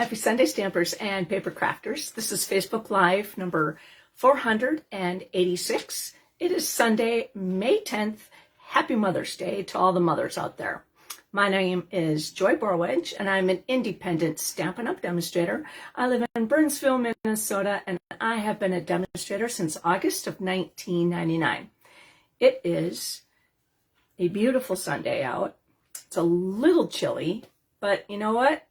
Happy Sunday, Stampers and Paper Crafters. This is Facebook Live number 486. It is Sunday, May 10th. Happy Mother's Day to all the mothers out there. My name is Joy Borwedge, and I'm an independent Stampin' Up! Demonstrator. I live in Burnsville, Minnesota, and I have been a demonstrator since August of 1999. It is a beautiful Sunday out. It's a little chilly, but you know what?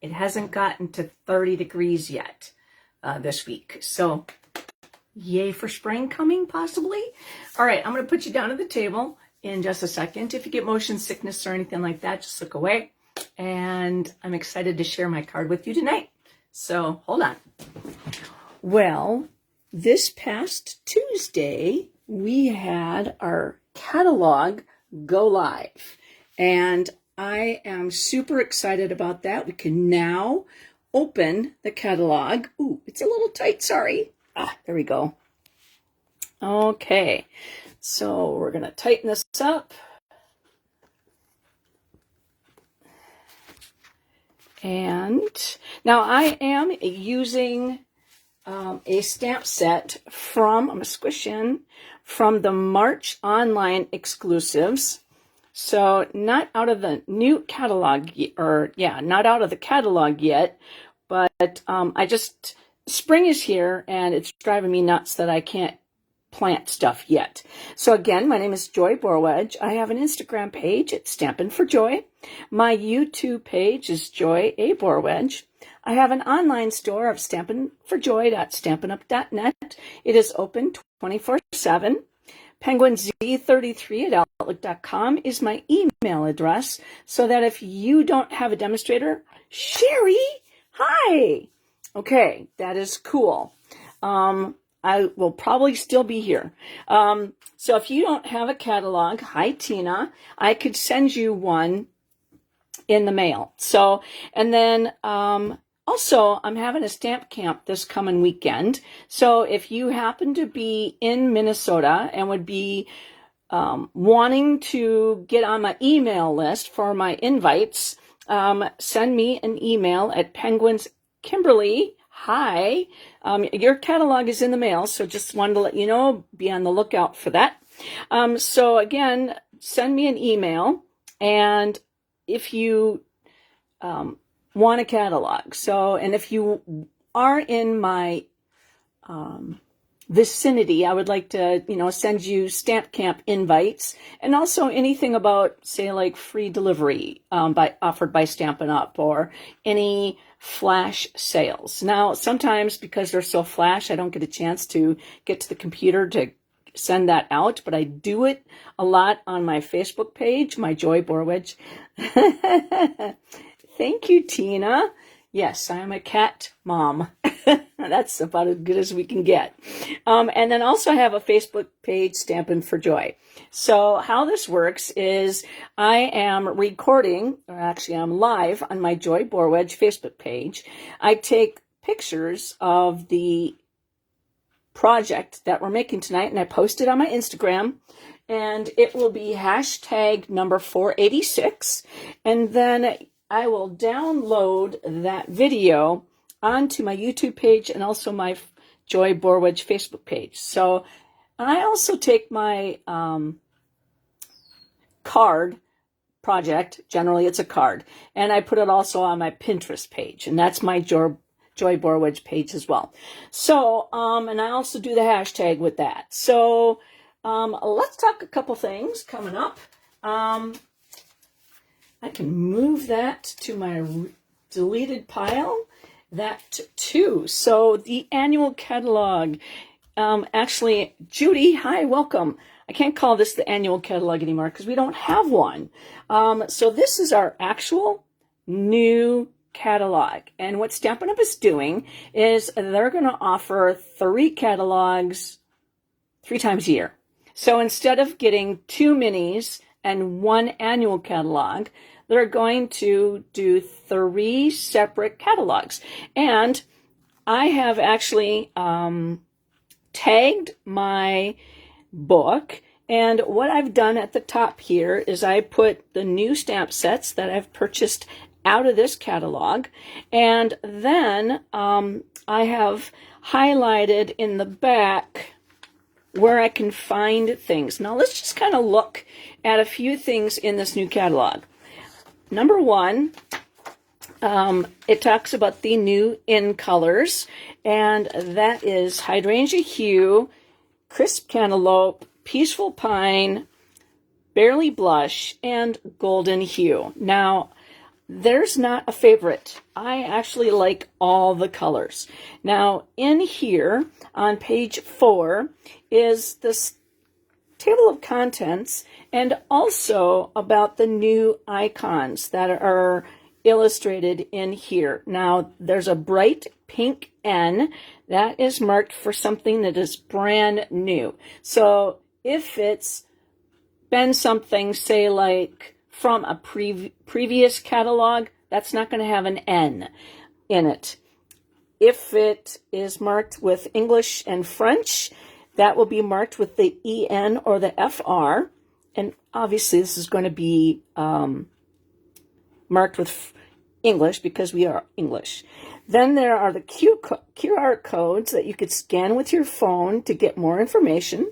It hasn't gotten to 30 degrees yet this week. So yay for spring coming, possibly. All right, I'm going to put you down at the table in just a second. If you get motion sickness or anything like that, just look away. And I'm excited to share my card with you tonight. So hold on. Well, this past Tuesday, we had our catalog go live. And I am super excited about that. We can now open the catalog. Ooh, it's a little tight, sorry. There we go. Okay, so we're going to tighten this up. And now I am using a stamp set from, I'm going to squish in, from the March online exclusives. So not out of the new catalog, not out of the catalog yet, but spring is here and it's driving me nuts that I can't plant stuff yet. So again, my name is Joy Borwedge. I have an Instagram page at Stampin' for Joy. My YouTube page is Joy A. Borwedge. I have an online store of stampinforjoy.stampinup.net. It is open 24/7. PenguinZ33@outlook.com is my email address, so that if you don't have a demonstrator, Sherry, hi. Okay, that is cool. I will probably still be here. So if you don't have a catalog, hi Tina, I could send you one in the mail. So, and then also, I'm having a stamp camp this coming weekend. So if you happen to be in Minnesota and would be wanting to get on my email list for my invites, send me an email at Penguins Kimberly. Hi, your catalog is in the mail, so just wanted to let you know, be on the lookout for that. So again, send me an email, and if you want a catalog. So, and if you are in my vicinity, I would like to, send you Stamp Camp invites, and also anything about, say, like free delivery offered by Stampin' Up! Or any flash sales. Now, sometimes because they're so flash, I don't get a chance to get to the computer to send that out, but I do it a lot on my Facebook page, my Joy Borwedge. Thank you, Tina. Yes, I am a cat mom. That's about as good as we can get. And then also I have a Facebook page, Stampin' for Joy. So how this works is I am recording, or actually I'm live on my Joy Borwedge Facebook page. I take pictures of the project that we're making tonight, and I post it on my Instagram. And it will be hashtag number 486. And then I will download that video onto my YouTube page and also my Joy Borwedge Facebook page. So I also take my card project, generally it's a card, and I put it also on my Pinterest page, and that's my Joy Borwedge page as well. So, and I also do the hashtag with that. So let's talk a couple things coming up. I can move that to my deleted pile, that too. So the annual catalog, actually, Judy, hi, welcome. I can't call this the annual catalog anymore because we don't have one. So this is our actual new catalog. And what Stampin' Up! Is doing is they're going to offer 3 catalogs 3 times a year. So instead of getting 2 minis and 1 annual catalog, they're going to do 3 separate catalogs. And I have actually tagged my book, and what I've done at the top here is I put the new stamp sets that I've purchased out of this catalog. And then I have highlighted in the back where I can find things. Now let's just kind of look at a few things in this new catalog. Number one, it talks about the new in colors, and that is Hydrangea Hue, Crisp Cantaloupe, Peaceful Pine, Barely Blush, and Golden Hue. Now, there's not a favorite. I actually like all the colors. Now, in here on page 4 is this table of contents and also about the new icons that are illustrated in here. Now, there's a bright pink N that is marked for something that is brand new. So if it's been something, say, like from a previous catalog, that's not going to have an N in it. If it is marked with English and French, that will be marked with the EN or the FR. And obviously this is going to be marked with English because we are English. Then there are the QR codes that you could scan with your phone to get more information.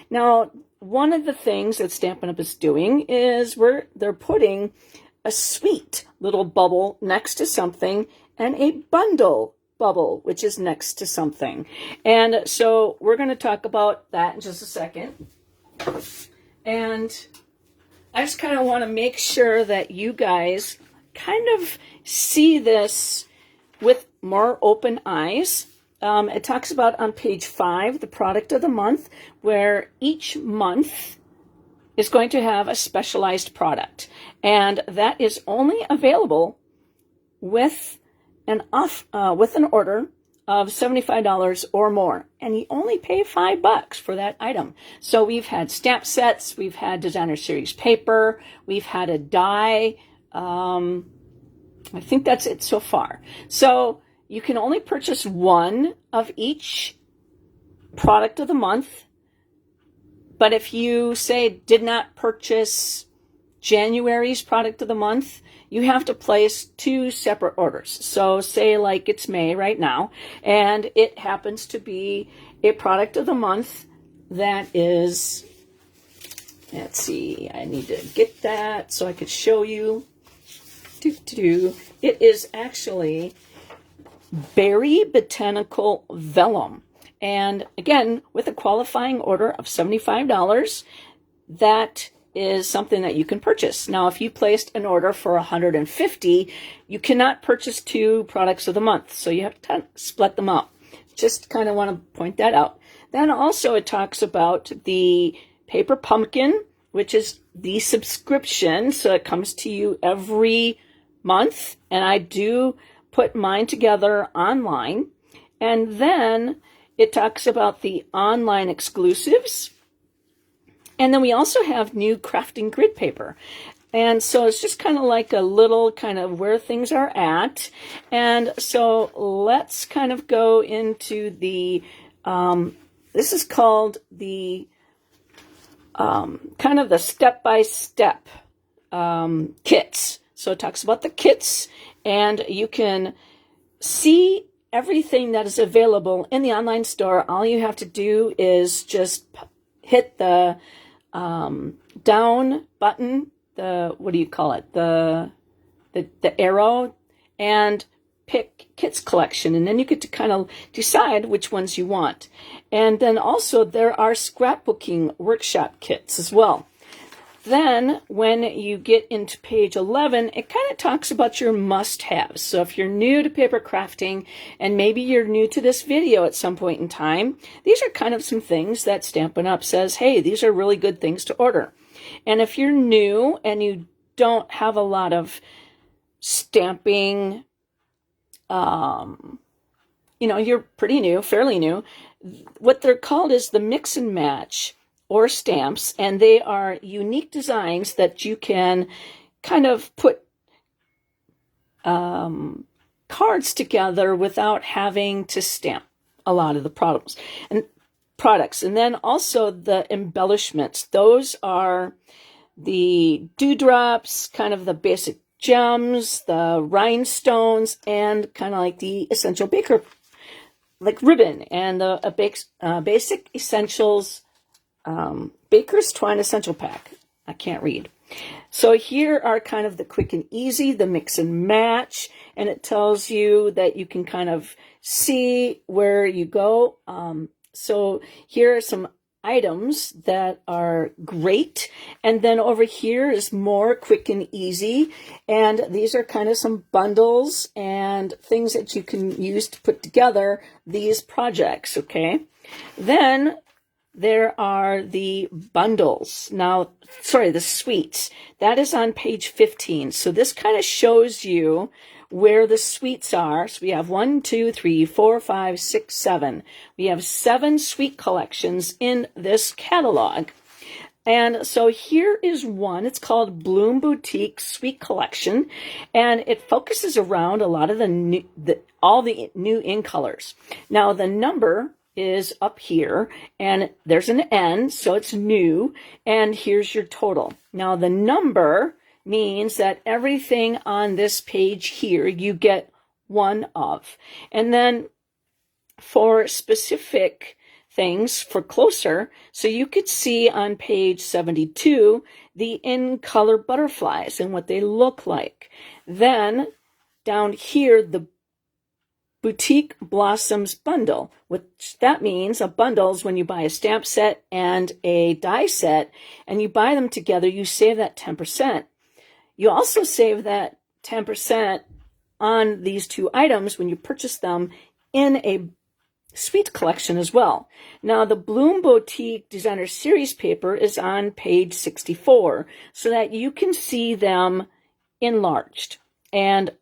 Now, one of the things that Stampin' Up! Is doing is they're putting a sweet little bubble next to something and a bundle bubble, which is next to something. And so we're going to talk about that in just a second. And I just kind of want to make sure that you guys kind of see this with more open eyes. It talks about on page 5, the product of the month, where each month is going to have a specialized product. And that is only available with an order of $75 or more. And you only pay $5 for that item. So we've had stamp sets, we've had designer series paper, we've had a die. I think that's it so far. So you can only purchase one of each product of the month. But if you, say, did not purchase January's product of the month, you have to place 2 separate orders. So say like it's May right now, and it happens to be a product of the month that is, let's see, I need to get that so I could show you. It is actually Berry Botanical Vellum. And again, with a qualifying order of $75, that is something that you can purchase. Now, if you placed an order for $150, you cannot purchase 2 products of the month. So you have to split them up. Just kind of want to point that out. Then also it talks about the Paper Pumpkin, which is the subscription. So it comes to you every month. And I do put mine together online. And then it talks about the online exclusives. And then we also have new crafting grid paper. And so it's just kind of like a little kind of where things are at. And so let's kind of go into the, this is called the kind of the step-by-step kits. So it talks about the kits, and you can see everything that is available in the online store. All you have to do is just hit the down button, the, what do you call it? The arrow, and pick kits collection. And then you get to kind of decide which ones you want. And then also there are scrapbooking workshop kits as well. Then when you get into page 11, it kind of talks about your must-haves. So if you're new to paper crafting, and maybe you're new to this video at some point in time, these are kind of some things that Stampin' Up! Says, hey, these are really good things to order. And if you're new and you don't have a lot of stamping, you're pretty new, fairly new, what they're called is the mix and match or stamps, and they are unique designs that you can kind of put cards together without having to stamp a lot of the products. And then also the embellishments. Those are the dewdrops, kind of the basic gems, the rhinestones, and kind of like the essential baker, like ribbon, and the basic essentials baker's twine essential pack. I can't read. So here are kind of the quick and easy, the mix and match, and it tells you that you can kind of see where you go. So here are some items that are great, and then over here is more quick and easy, and these are kind of some bundles and things that you can use to put together these projects. Okay, then there are the bundles. Now, sorry, the suites. That is on page 15. So this kind of shows you where the suites are. So we have 1, 2, 3, 4, 5, 6, 7. We have 7 suite collections in this catalog. And so here is one. It's called Bloom Boutique Suite Collection, and it focuses around a lot of all the new in colors. Now the number is up here, and there's an N, so it's new, and here's your total. Now the number means that everything on this page here you get one of. And then for specific things, for closer, so you could see on page 72 the in color butterflies and what they look like. Then down here, the Boutique Blossoms bundle, which that means a bundle is when you buy a stamp set and a die set, and you buy them together, you save that 10%. You also save that 10% on these two items when you purchase them in a suite collection as well. Now, the Bloom Boutique Designer Series paper is on page 64, so that you can see them enlarged and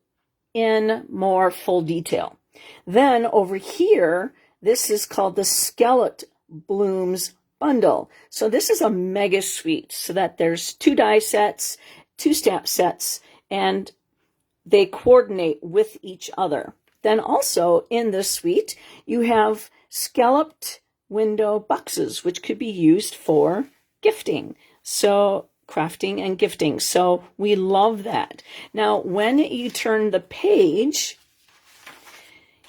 in more full detail. Then over here, this is called the Skeleton Blooms bundle. So this is a mega suite, so that there's 2 die sets, 2 stamp sets, and they coordinate with each other. Then also in this suite, you have scalloped window boxes, which could be used for gifting. So crafting and gifting. So we love that. Now, when you turn the page,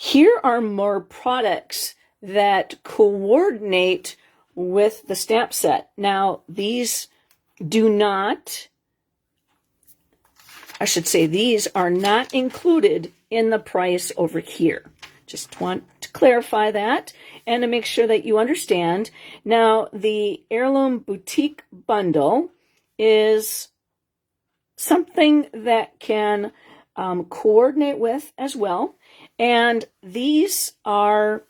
here are more products that coordinate with the stamp set. Now, these do not, I should say, these are not included in the price over here. Just want to clarify that and to make sure that you understand. Now, the Heirloom Boutique bundle is something that can coordinate with as well. And these are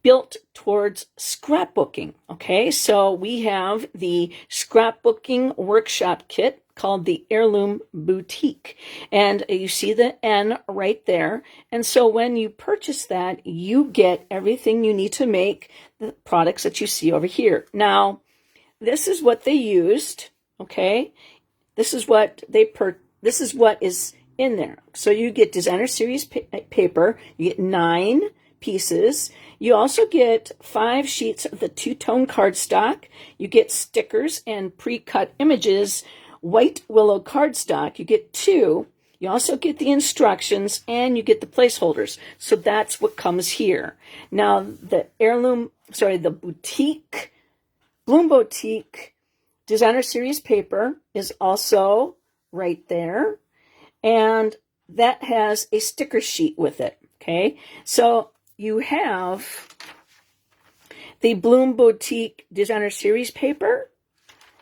built towards scrapbooking. Okay, so we have the scrapbooking workshop kit called the Heirloom Boutique. And you see the N right there. And so when you purchase that, you get everything you need to make the products that you see over here. Now, this is what they used. Okay, this is what this is what is in there. So you get designer series paper, you get 9 pieces. You also get 5 sheets of the 2-tone cardstock. You get stickers and pre-cut images, white willow cardstock. You get 2. You also get the instructions, and you get the placeholders. So that's what comes here. Now the the boutique, Bloom Boutique Designer Series paper is also right there. And that has a sticker sheet with it, okay? So you have the Bloom Boutique Designer Series paper.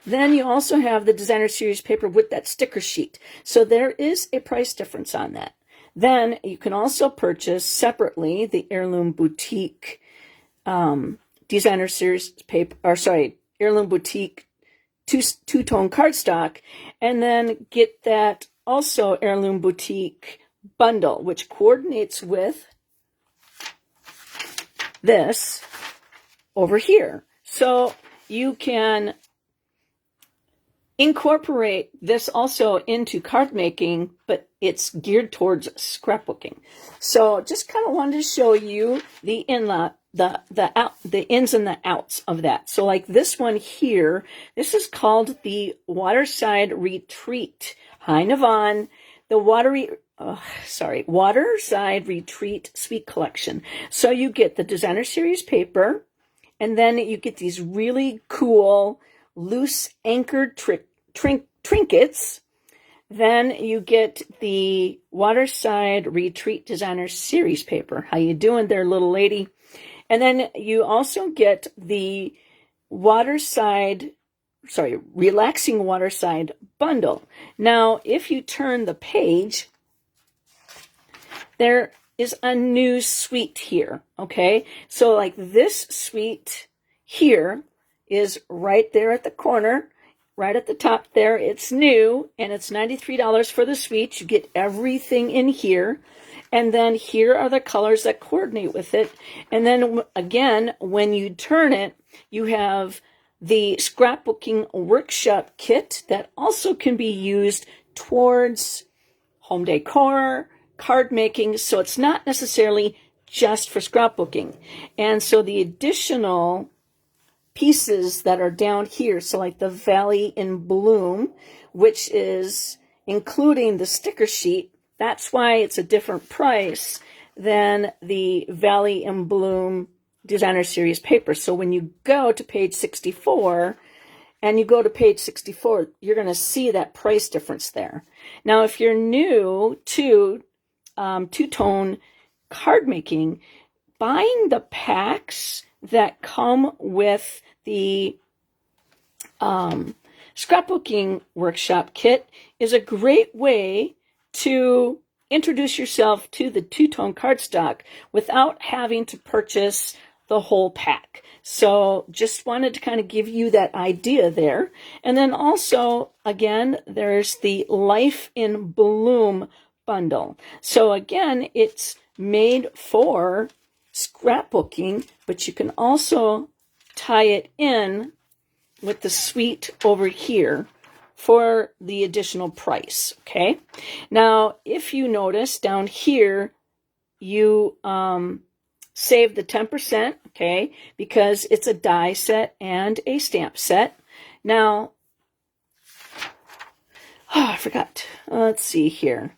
Then you also have the Designer Series paper with that sticker sheet. So there is a price difference on that. Then you can also purchase separately the Heirloom Boutique Designer Series paper, Heirloom Boutique two-tone cardstock, and then get that also Heirloom Boutique bundle, which coordinates with this over here. So you can incorporate this also into card making, but it's geared towards scrapbooking. So just kind of wanted to show you the the ins and the outs of that. So like this one here, this is called the Waterside Retreat. Hi, Navon. The Waterside Retreat Suite Collection. So you get the designer series paper, and then you get these really cool loose anchored trinkets. Then you get the Waterside Retreat Designer Series paper. How you doing there, little lady? And then you also get the Relaxing Waterside bundle. Now, if you turn the page, there is a new suite here, okay? So like this suite here is right there at the corner, right at the top there. It's new, and it's $93 for the suite. You get everything in here. And then here are the colors that coordinate with it. And then again, when you turn it, you have the scrapbooking workshop kit that also can be used towards home decor, card making. So it's not necessarily just for scrapbooking. And so the additional pieces that are down here, so like the Valley in Bloom, which is including the sticker sheet, that's why it's a different price than the Valley in Bloom Designer Series paper. So when you go to page 64, and you go to page 64, you're going to see that price difference there. Now, if you're new to two-tone card making, buying the packs that come with the scrapbooking workshop kit is a great way to introduce yourself to the two-tone cardstock without having to purchase the whole pack. So just wanted to kind of give you that idea there. And then also, again, there's the Life in Bloom bundle. So again, it's made for scrapbooking, but you can also tie it in with the suite over here for the additional price, okay? Now, if you notice down here, you save the 10%, okay, because it's a die set and a stamp set. Now, I forgot. Let's see here.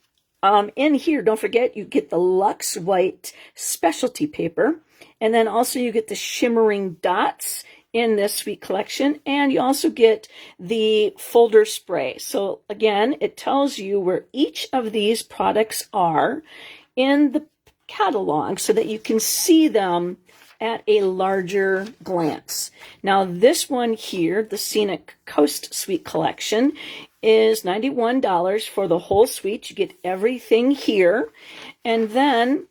In here, don't forget, you get the Luxe White specialty paper, and then also you get the shimmering dots in this suite collection, and you also get the folder spray. So again, it tells you where each of these products are in the catalog so that you can see them at a larger glance. Now this one here, the Scenic Coast Suite Collection, is $91 for the whole suite. You get everything here. And then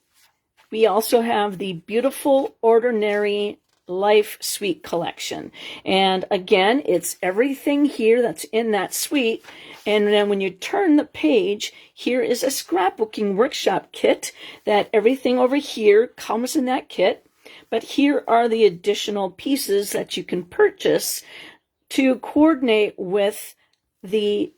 we also have the Beautiful Ordinary Life Suite Collection. And again, it's everything here that's in that suite. And then when you turn the page, here is a scrapbooking workshop kit that everything over here comes in that kit. But here are the additional pieces that you can purchase to coordinate with the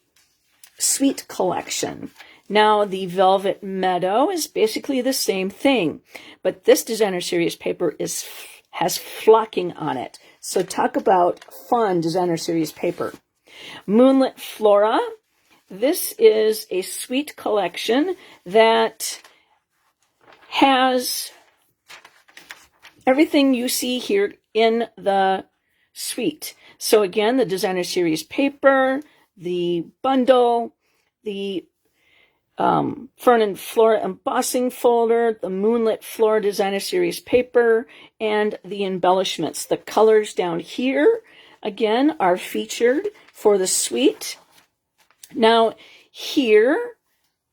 suite collection. Now, the Velvet Meadow is basically the same thing, but this designer series paper has flocking on it. So talk about fun designer series paper. Moonlit Flora. This is a suite collection that has everything you see here in the suite. So again, the designer series paper, the bundle, the Fern and Flora embossing folder, the Moonlit Flora designer series paper, and the embellishments. The colors down here, again, are featured for the suite. Now, here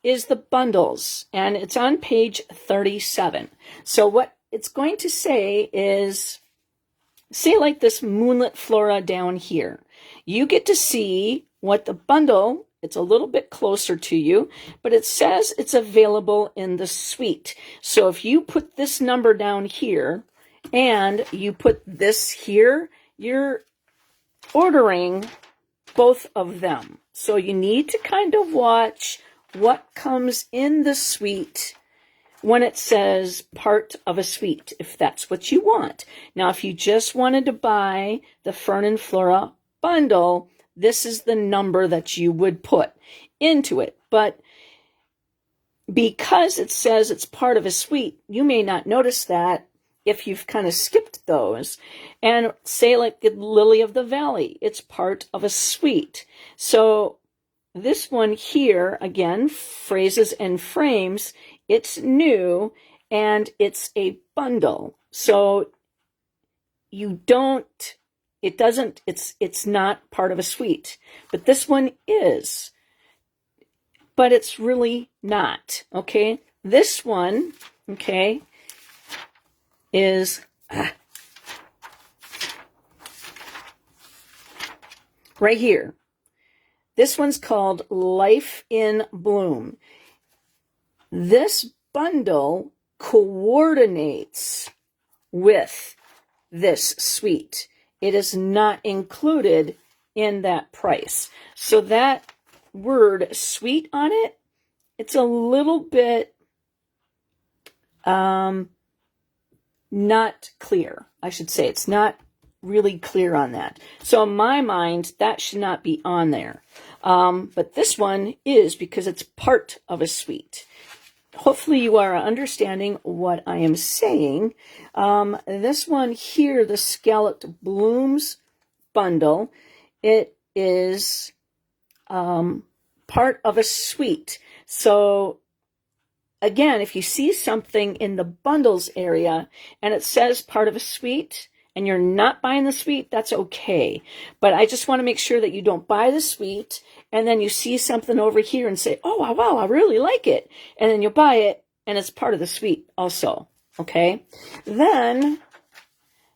is the bundles, and it's on page 37. So what it's going to say is, say like this Moonlit Flora down here. You get to see what the bundle, it's a little bit closer to you, but it says it's available in the suite. So if you put this number down here and you put this here, you're ordering both of them. So you need to kind of watch what comes in the suite when it says part of a suite, if that's what you want. Now, if you just wanted to buy the Fern and Flora bundle, this is the number that you would put into it. But because it says it's part of a suite, you may not notice that if you've kind of skipped those. And say like the Lily of the Valley, it's part of a suite. So this one here, again, Phrases and Frames, it's new and it's a bundle. So it's not part of a suite. But this one is. But it's really not, okay? This one, okay, is right here. This one's called Life in Bloom. This bundle coordinates with this suite. It is not included in that price. So that word suite on it, it's a little bit not clear. I should say it's not really clear on that. So in my mind, that should not be on there. But this one is, because it's part of a suite. Hopefully you are understanding what I am saying. This one here, the Scalloped Blooms bundle, it is part of a suite. So again, if you see something in the bundles area and it says part of a suite and you're not buying the suite, that's okay. But I just want to make sure that you don't buy the suite and then you see something over here and say, oh, wow, I really like it. And then you buy it and it's part of the suite also, okay? Then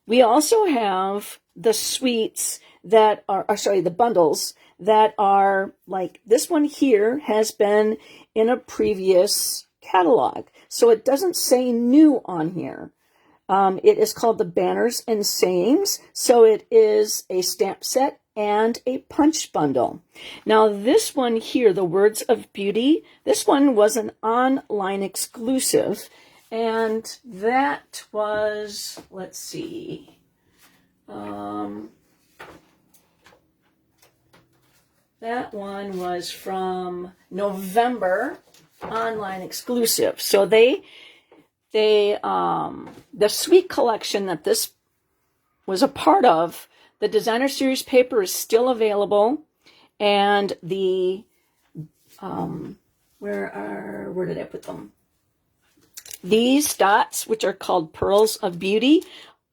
we also have the suites that are, the bundles that are like this one here has been in a previous catalog. So it doesn't say new on here. It is called the Banners and Sayings. So it is a stamp set and a punch bundle. Now this one here, the Words of Beauty, this one was an online exclusive. And that was, let's see, that one was from November, online exclusive. So the suite collection that this was a part of, the designer series paper is still available, and the where did I put them? These dots, which are called Pearls of Beauty,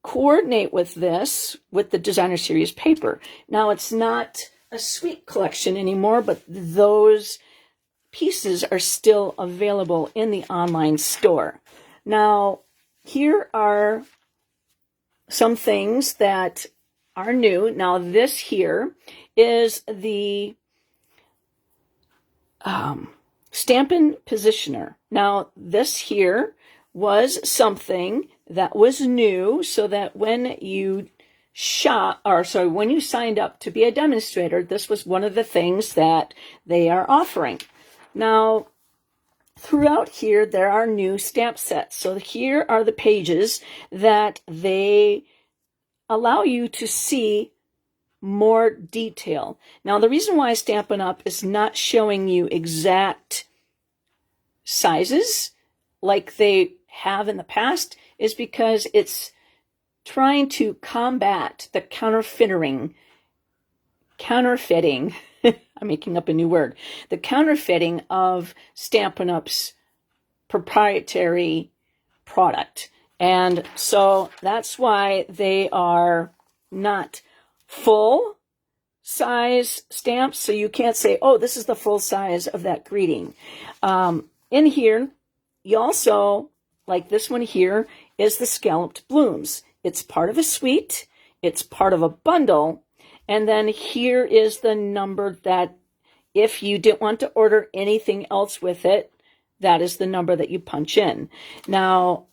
coordinate with this, with the designer series paper. Now it's not a suite collection anymore, but those pieces are still available in the online store. Now, here are some things that are new. Now, this here is the Stampin' Positioner. Now, this here was something that was new, so that when you when you signed up to be a demonstrator, this was one of the things that they are offering. Now, throughout here, there are new stamp sets. So here are the pages that they allow you to see more detail. Now, the reason why Stampin' Up! Is not showing you exact sizes like they have in the past is because it's trying to combat the counterfeiting, I'm making up a new word, the counterfeiting of Stampin' Up's proprietary product. And so that's why they are not full size stamps. So you can't say, oh, this is the full size of that greeting. In here, you also, like this one here, is the Scalloped Blooms. It's part of a suite. It's part of a bundle. And then here is the number that if you didn't want to order anything else with it, that is the number that you punch in. Now,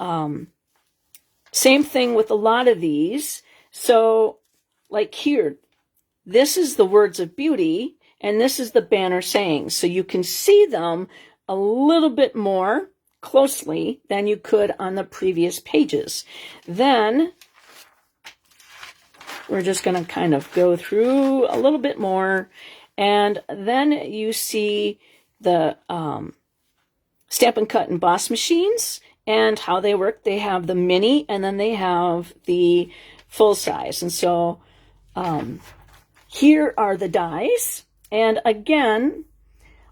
same thing with a lot of these. So like here, this is the Words of Beauty, and this is the Banner Sayings. So you can see them a little bit more closely than you could on the previous pages. Then we're just going to kind of go through a little bit more, and then you see the Stampin' Cut emboss machines and how they work. They have the mini and then they have the full size. And so here are the dies. And again,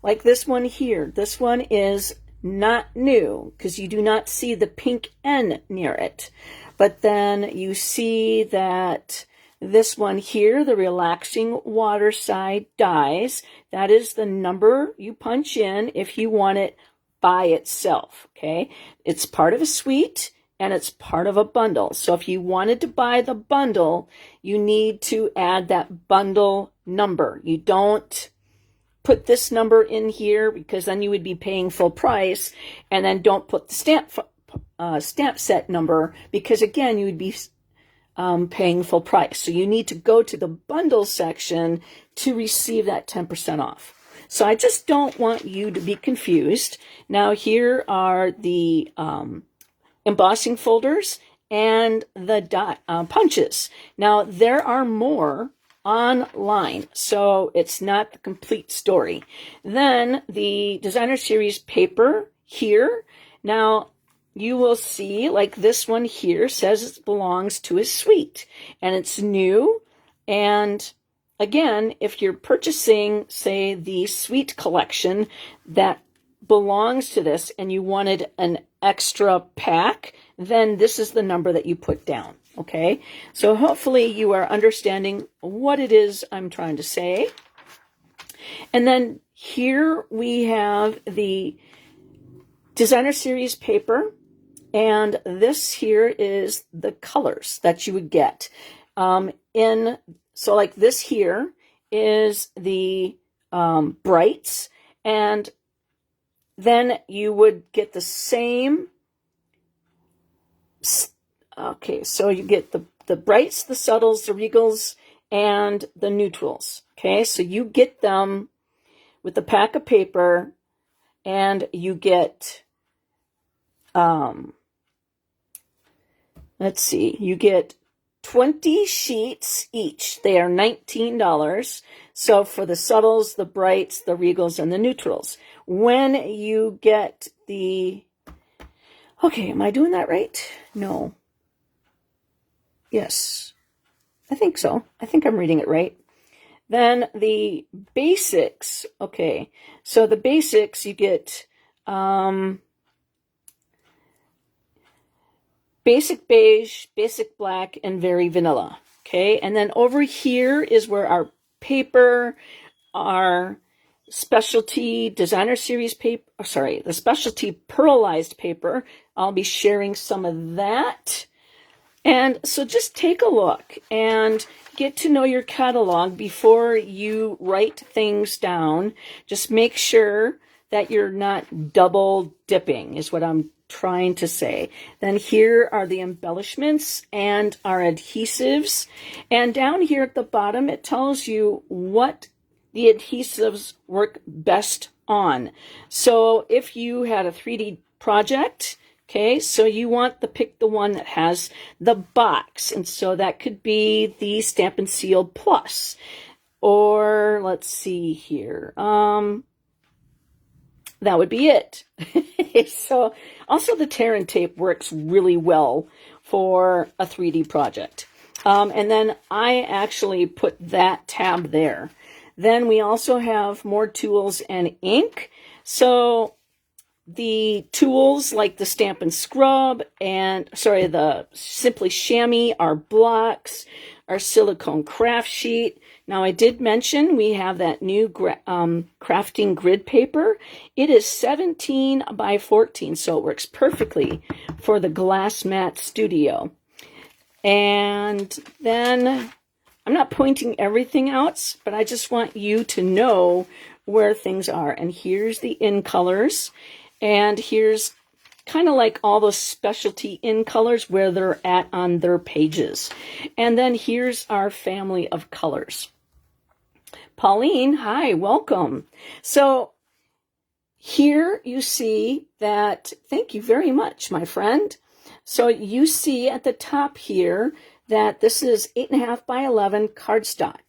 like this one here, this one is not new because you do not see the pink N near it. But then you see that this one here, the relaxing water side dies, that is the number you punch in if you want it by itself, okay? It's part of a suite and it's part of a bundle. So if you wanted to buy the bundle, you need to add that bundle number. You don't put this number in here because then you would be paying full price, and then don't put the stamp set number because again you would be paying full price. So you need to go to the bundle section to receive that 10% off. So I just don't want you to be confused. Now here are the embossing folders and the punches. Now there are more online, so it's not the complete story. Then the designer series paper here. Now you will see, like this one here says it belongs to a suite and it's new. And again, if you're purchasing, say, the suite collection that belongs to this and you wanted an extra pack, then this is the number that you put down, okay? So hopefully you are understanding what it is I'm trying to say. And then here we have the designer series paper, and this here is the colors that you would get. So like this here is the brights, and then you would get the same. Okay, so you get the brights, the subtles, the regals, and the neutrals. Okay, so you get them with the pack of paper, and you get, let's see, you get 20 sheets each. They are $19. So for the subtles, the brights, the regals, and the neutrals. When you get the, okay, am I doing that right? No. Yes, I think so. I think I'm reading it right. Then the basics, okay, so the basics you get basic beige, basic black, and very vanilla, okay? And then over here is where our paper, our specialty designer series paper, the specialty pearlized paper, I'll be sharing some of that. And so just take a look and get to know your catalog before you write things down. Just make sure that you're not double dipping is what I'm trying to say. Then here are the embellishments and our adhesives. And down here at the bottom, it tells you what the adhesives work best on. So if you had a 3D project, okay, so you want to pick the one that has the box. And so that could be the Stampin' Seal Plus. Or let's see here. That would be it. So also the tear and tape works really well for a 3D project. And then I actually put that tab there. Then we also have more tools and ink. So the tools like the Stampin' Scrub and, the Simply Chamois, our blocks, our silicone craft sheet. Now I did mention we have that new crafting grid paper. It is 17 by 14, so it works perfectly for the Glass Mat Studio. And then I'm not pointing everything out, but I just want you to know where things are. And here's the in colors. And here's kind of like all those specialty in colors where they're at on their pages. And then here's our family of colors. Pauline, hi, welcome. So here you see that, thank you very much, my friend. So you see at the top here that this is 8.5 by 11 cardstock.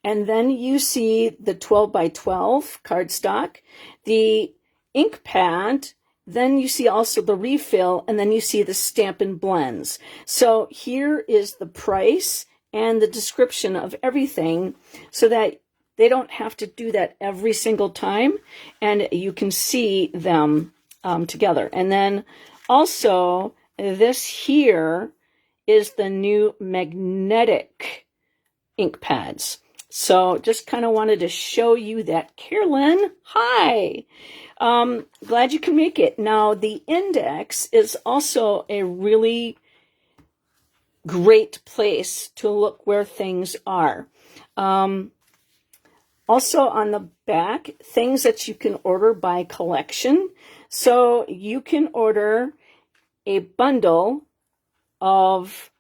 And then you see the 12 by 12 cardstock, the ink pad, then you see also the refill, and then you see the Stampin' blends. So here is the price and the description of everything so that they don't have to do that every single time, and you can see them together. And then also this here is the new magnetic ink pads. So just kind of wanted to show you that. Carolyn, hi. Glad you can make it. Now, the index is also a really great place to look where things are. Also on the back, things that you can order by collection. So you can order a bundle of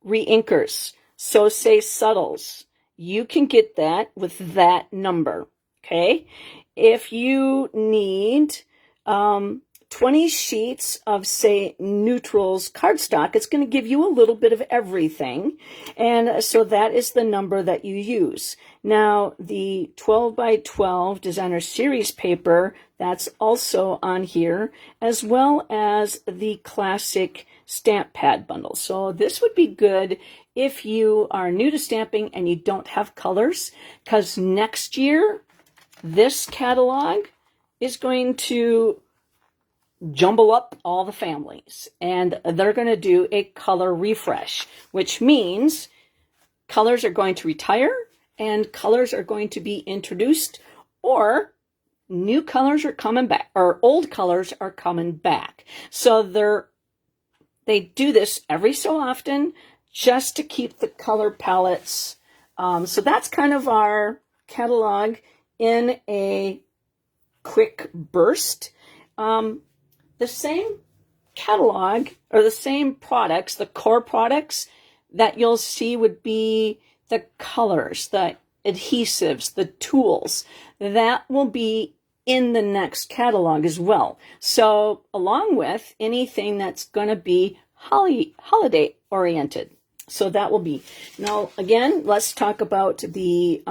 re-inkers. So say subtles. You can get that with that number, okay? If you need 20 sheets of, say, neutrals cardstock, it's going to give you a little bit of everything. And so that is the number that you use. Now, the 12 by 12 designer series paper, that's also on here, as well as the classic stamp pad bundle. So this would be good if you are new to stamping and you don't have colors, because next year, this catalog is going to jumble up all the families, and they're going to do a color refresh, which means colors are going to retire and colors are going to be introduced, or new colors are coming back, or old colors are coming back. So they do this every so often just to keep the color palettes. So that's kind of our catalog in a quick burst. The same catalog, or the same products, the core products that you'll see would be the colors, the adhesives, the tools. That will be in the next catalog as well. So along with anything that's going to be holiday oriented. So that will be. Now, again, let's talk about the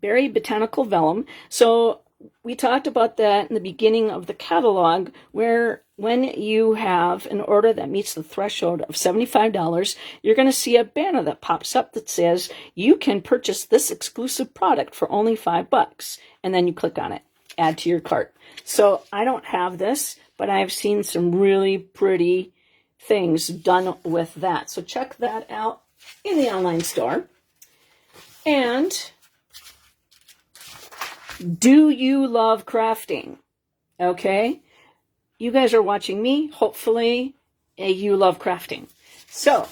berry botanical vellum. So we talked about that in the beginning of the catalog, where when you have an order that meets the threshold of $75, you're going to see a banner that pops up that says you can purchase this exclusive product for only $5. And then you click on it, add to your cart. So I don't have this, but I've seen some really pretty things done with that. So check that out in the online store. And do you love crafting? Okay. You guys are watching me. Hopefully you love crafting. So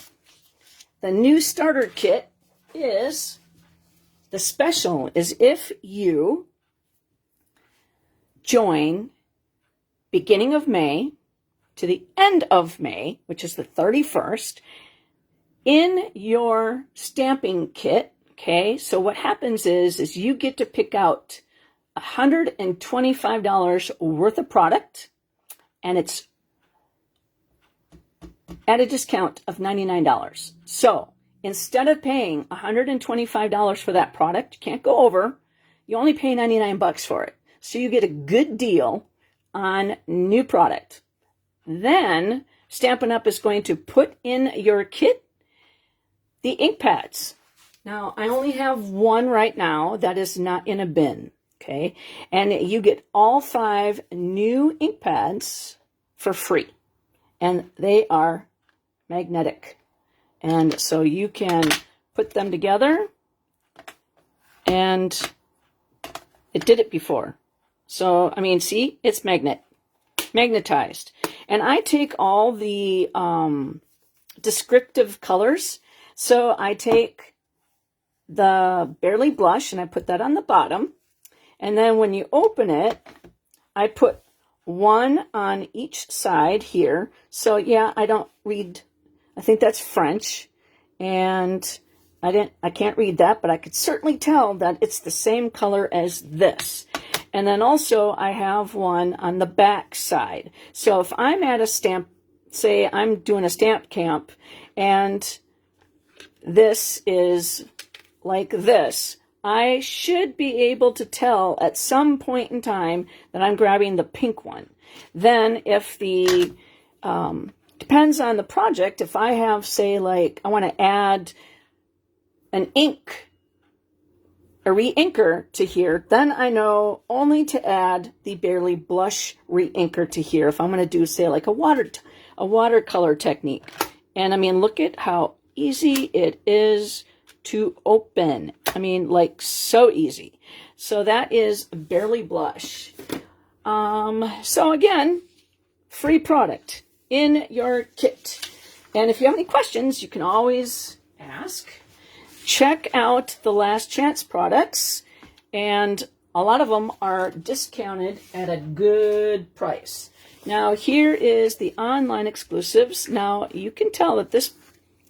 the new starter kit is, the special is if you join beginning of May to the end of May, which is the 31st, in your stamping kit. Okay. So what happens is you get to pick out $125 worth of product, and it's at a discount of $99. So instead of paying $125 for that product, you can't go over, you only pay $99 for it. So you get a good deal on new product. Then Stampin' Up! Is going to put in your kit the ink pads. Now, I only have one right now that is not in a bin. Okay, and you get all 5 new ink pads for free, and they are magnetic, and so you can put them together, and it did it before. So I mean, see, it's magnetized, and I take all the descriptive colors. So I take the Barely Blush and I put that on the bottom. And then when you open it, I put one on each side here. So yeah, I don't read, I think that's French. And I can't read that, but I could certainly tell that it's the same color as this. And then also I have one on the back side. So if I'm at a stamp, say I'm doing a stamp camp, and this is like this, I should be able to tell at some point in time that I'm grabbing the pink one. Then if the, depends on the project, if I have, say, like, I want to add an ink, a re-inker to here, then I know only to add the Barely Blush re-inker to here if I'm going to do, say, like a watercolor technique. And I mean, look at how easy it is to open. I mean, like, so easy. So that is Barely Blush. So again, free product in your kit. And if you have any questions, you can always ask. Check out the Last Chance products, and a lot of them are discounted at a good price. Now, here is the online exclusives. Now, you can tell that this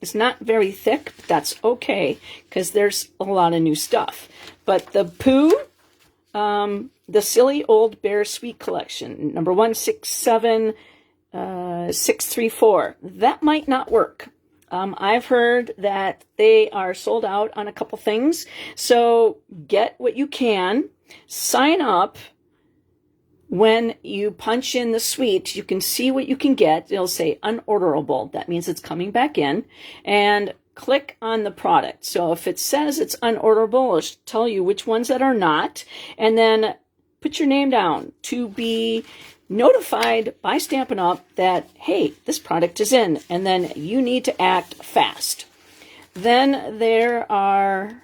is not very thick, but that's okay, because there's a lot of new stuff. But the Pooh, the Silly Old Bear Sweet Collection, number 167634, that might not work. I've heard that they are sold out on a couple things. So get what you can. Sign up. When you punch in the suite, you can see what you can get. It'll say unorderable. That means it's coming back in. And click on the product. So if it says it's unorderable, it'll tell you which ones that are not. And then put your name down to be notified by Stampin' Up! That, hey, this product is in, and then you need to act fast. Then there are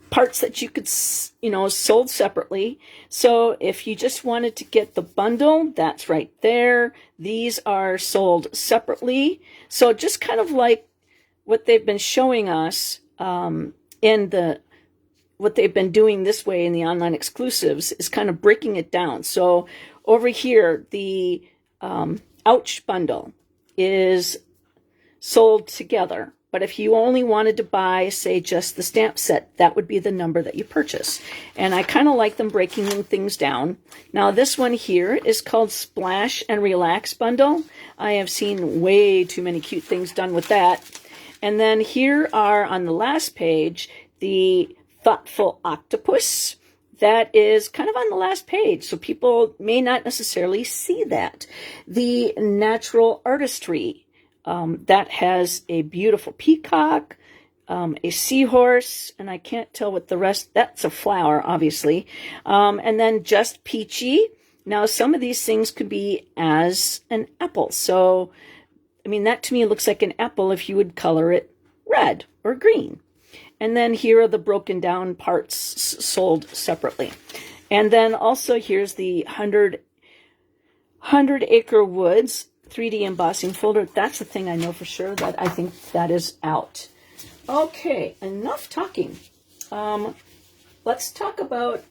parts that you could, sold separately. So if you just wanted to get the bundle, that's right there. These are sold separately. So just kind of like what they've been showing us what they've been doing this way in the online exclusives is kind of breaking it down. So over here, the Ouch bundle is sold together. But if you only wanted to buy, say, just the stamp set, that would be the number that you purchase. And I kind of like them breaking things down. Now, this one here is called Splash and Relax bundle. I have seen way too many cute things done with that. And then here are, on the last page, the Thoughtful Octopus. That is kind of on the last page, so people may not necessarily see that. The Natural Artistry, that has a beautiful peacock, a seahorse, and I can't tell what the rest, that's a flower, obviously. And then Just Peachy. Now, some of these things could be as an apple. So, I mean, that to me looks like an apple if you would color it red or green. And then here are the broken down parts sold separately. And then also here's the 100 Acre Woods 3D embossing folder. That's the thing I know for sure that I think that is out. Okay, enough talking. Let's talk about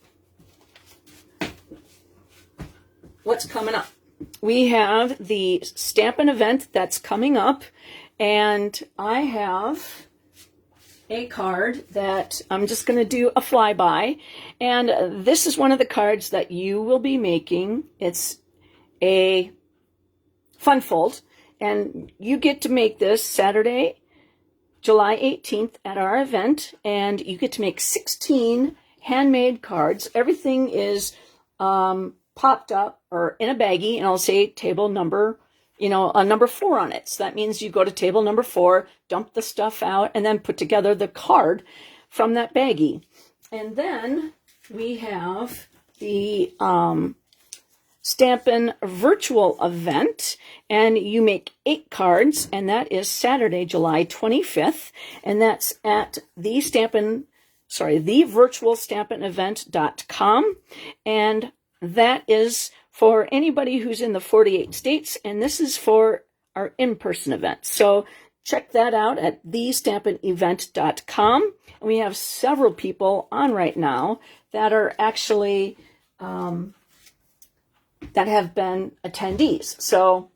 what's coming up. We have the Stampin' event that's coming up, and I have a card that I'm just going to do a flyby, and this is one of the cards that you will be making. It's a fun fold, and you get to make this Saturday, July 18th at our event, and you get to make 16 handmade cards. Everything is popped up or in a baggie, and I'll say table number, a number 4 on it. So that means you go to table number 4, dump the stuff out, and then put together the card from that baggie. And then we have the Stampin' virtual event, and you make 8 cards, and that is Saturday, July 25th, and that's at the virtual stampinevent.com, and that is for anybody who's in the 48 states, and this is for our in-person event. So check that out at thestampinevent.com. And we have several people on right now that are actually that have been attendees. So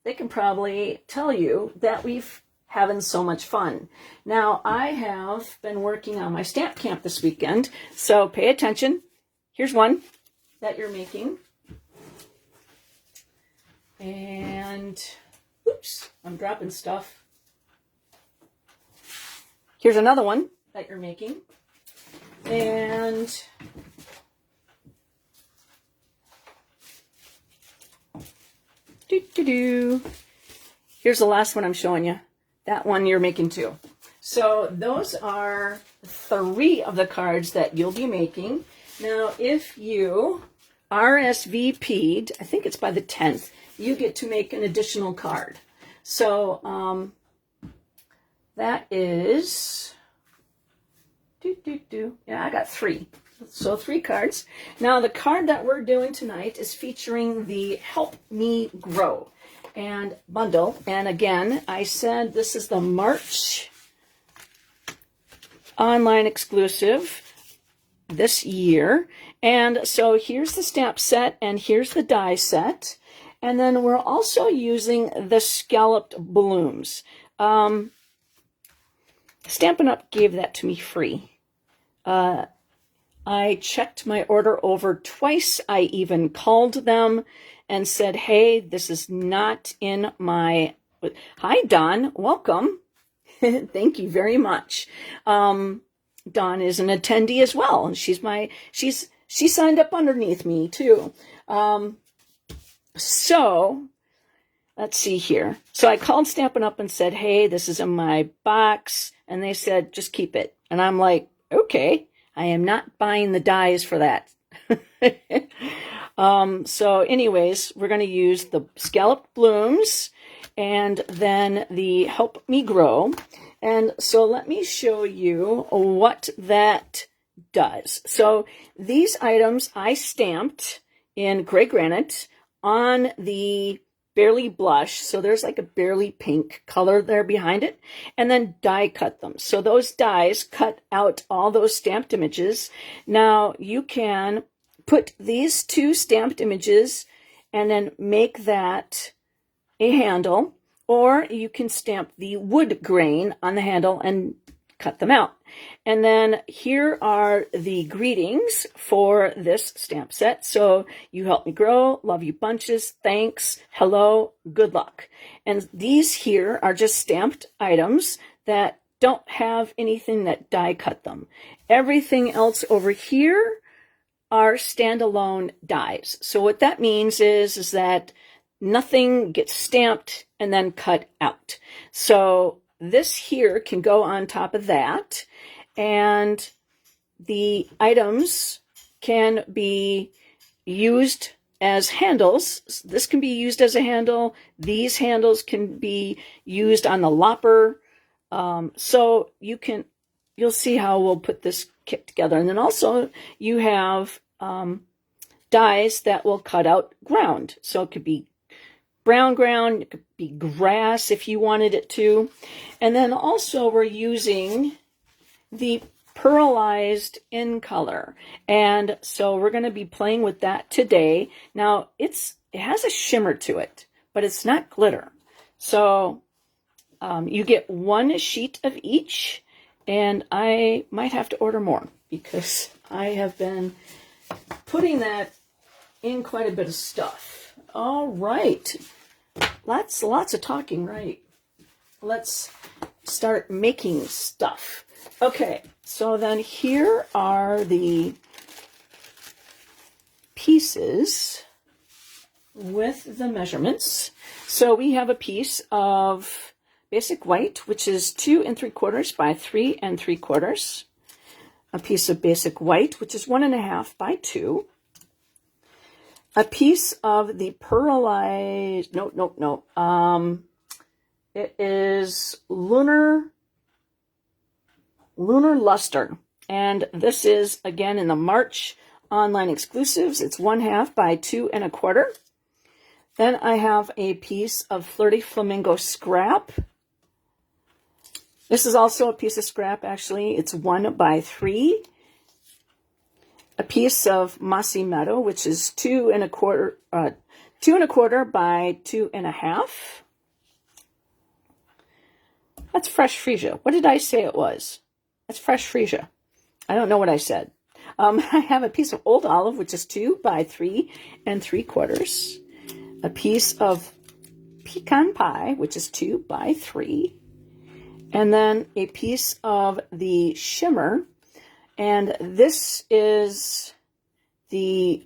they can probably tell you that we've having so much fun. Now, I have been working on my stamp camp this weekend, so pay attention. Here's one that you're making. And, oops, I'm dropping stuff. Here's another one that you're making. And here's the last one I'm showing you. That one you're making too. So those are 3 of the cards that you'll be making. Now, if you RSVP'd, I think it's by the 10th, you get to make an additional card. So that is, yeah, I got 3. So 3 cards. Now the card that we're doing tonight is featuring the Help Me Grow and bundle. And again, I said this is the March online exclusive this year. And so here's the stamp set and here's the die set. And then we're also using the scalloped blooms. Stampin' Up! Gave that to me free. I checked my order over twice. I even called them and said, hey, this is not in my... Hi, Dawn. Welcome. Thank you very much. Dawn is an attendee as well. And she signed up underneath me too. So let's see here. So I called Stampin' Up! And said, hey, this is in my box. And they said, just keep it. And I'm like, okay, I am not buying the dies for that. So anyways, we're going to use the scalloped blooms and then the Help Me Grow. And so let me show you what that does. So these items I stamped in gray granite on the Barely Blush, so there's like a barely pink color there behind it, and then die cut them. So those dies cut out all those stamped images. Now you can put these 2 stamped images and then make that a handle, or you can stamp the wood grain on the handle and cut them out. And then here are the greetings for this stamp set. So you help me grow, love you bunches, thanks, hello, good luck. And these here are just stamped items that don't have anything that die cut them. Everything else over here are standalone dies. So what that means is that nothing gets stamped and then cut out. So this here can go on top of that, and the items can be used as handles. This can be used as a handle. These handles can be used on the lopper. So you'll see how we'll put this kit together. And then also you have dies that will cut out ground. So it could be brown ground, it could be grass if you wanted it to. And then also we're using the pearlized in color. And so we're going to be playing with that today. Now it has a shimmer to it, but it's not glitter. So you get 1 sheet of each, and I might have to order more because I have been putting that in quite a bit of stuff. All right. Lots of talking, right? Let's start making stuff. Okay, so then here are the pieces with the measurements. So we have a piece of basic white, which is 2 3/4 by 3 3/4. A piece of basic white, which is 1.5 by 2. A piece of the pearlized, it is lunar luster. And this is, again, in the March online exclusives. It's 1/2 by 2 1/4. Then I have a piece of Flirty Flamingo scrap. This is also a piece of scrap, actually. It's 1 by 3. A piece of Mossy Meadow, which is 2 1/4 by 2 1/2. That's fresh freesia. What did I say it was? That's fresh freesia. I don't know what I said. I have a piece of old olive, which is 2 by 3 3/4. A piece of pecan pie, which is 2 by 3. And then a piece of the shimmer. And this is the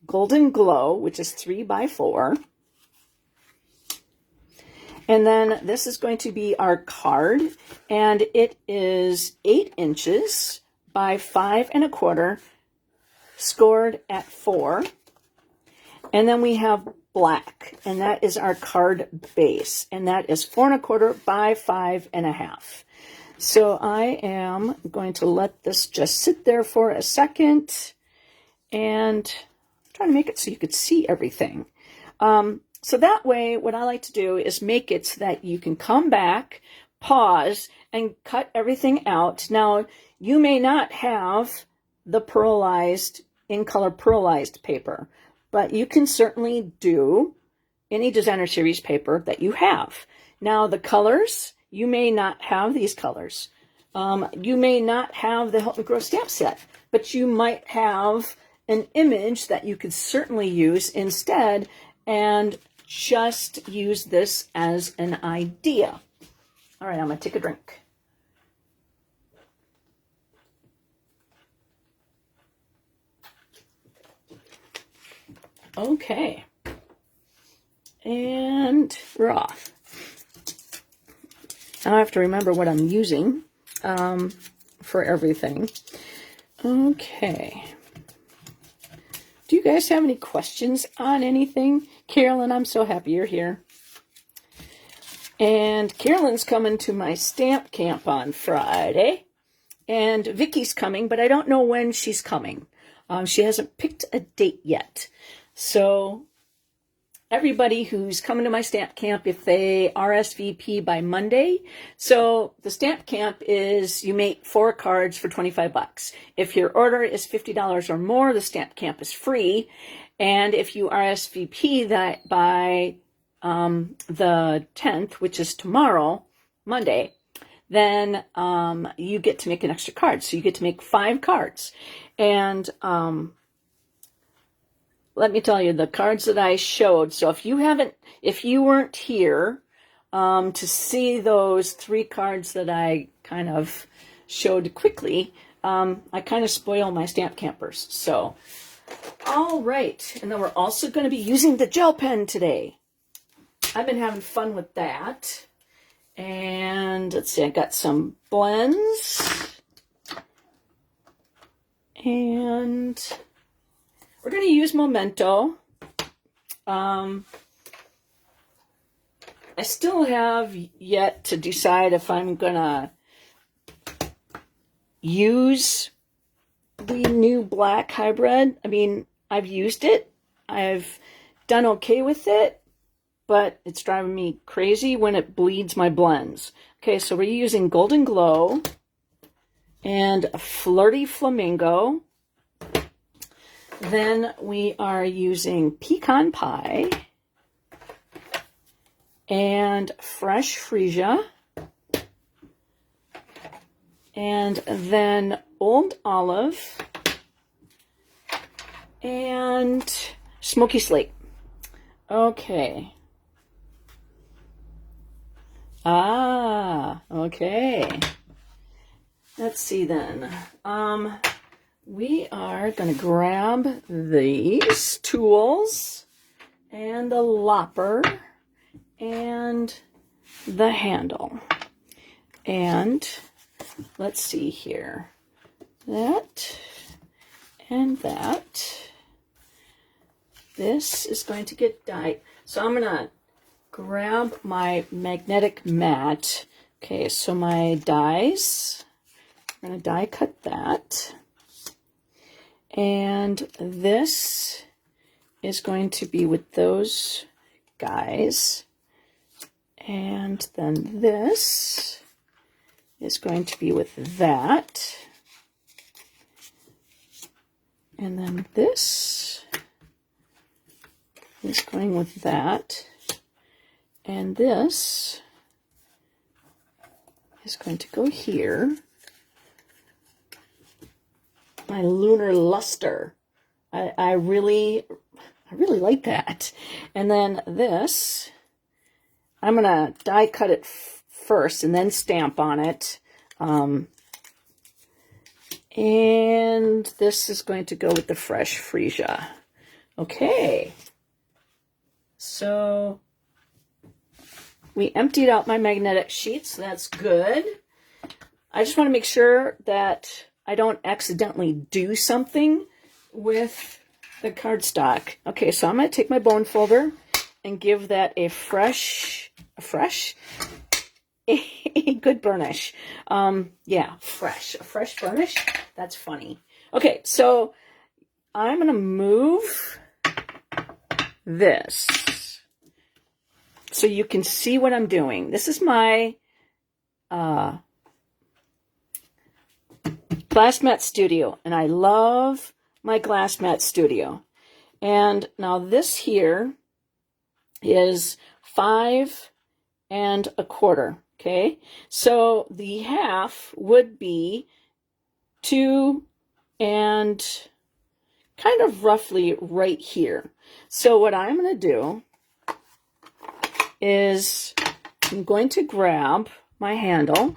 Golden Glow, which is 3 by 4. And then this is going to be our card, and it is 8 inches by 5 1/4, scored at 4. And then we have black, and that is our card base, and that is 4 1/4 by 5 1/2. So I am going to let this just sit there for a second, and I'm trying to make it so you could see everything. So that way, what I like to do is make it so that you can come back, pause, and cut everything out. Now, you may not have the pearlized, in-color pearlized paper, but you can certainly do any designer series paper that you have. Now, the colors, you may not have these colors. You may not have the Hilton Grove stamp set, but you might have an image that you could certainly use instead, and just use this as an idea. All right, I'm going to take a drink. Okay. And we're off. Now I have to remember what I'm using for everything. Okay. Do you guys have any questions on anything? Carolyn, I'm so happy you're here. And Carolyn's coming to my stamp camp on Friday. And Vicky's coming, but I don't know when she's coming. She hasn't picked a date yet. So everybody who's coming to my stamp camp, if they RSVP by Monday. So the stamp camp is you make 4 cards for $25. If your order is $50 or more, the stamp camp is free. And if you RSVP that by the 10th, which is tomorrow, Monday, then you get to make an extra card. So you get to make 5 cards. And let me tell you, the cards that I showed, so if you weren't here to see those 3 cards that I kind of showed quickly, I kind of spoil my stamp campers. So, all right. And then we're also going to be using the gel pen today. I've been having fun with that. And let's see, I got some blends. And we're going to use Memento. I still have yet to decide if I'm going to use the new black hybrid. I mean, I've used it. I've done okay with it, but it's driving me crazy when it bleeds my blends. Okay, so we're using Golden Glow and Flirty Flamingo. Then we are using Pecan Pie and Fresh Freesia. And then Old Olive and Smoky Slate. Okay. Okay. Let's see then. We are going to grab these tools and the lopper and the handle. And let's see here. That and that. This is going to get dyed. So I'm going to grab my magnetic mat. Okay, so my dies. I'm going to die cut that. And this is going to be with those guys. And then this is going to be with that. And then this is going with that. And this is going to go here. My lunar luster. I really like that. And then this, I'm going to die cut it first and then stamp on it. And this is going to go with the fresh freesia. Okay. So we emptied out my magnetic sheets. So that's good. I just want to make sure that I don't accidentally do something with the cardstock. Okay, so I'm going to take my bone folder and give that a good burnish. Yeah, a fresh burnish. That's funny. Okay, so I'm going to move this so you can see what I'm doing. This is my glass mat studio, and I love my glass mat studio. And now this here is 5 1/4. Okay, so the half would be 2 and kind of roughly right here. So what I'm going to do is I'm going to grab my handle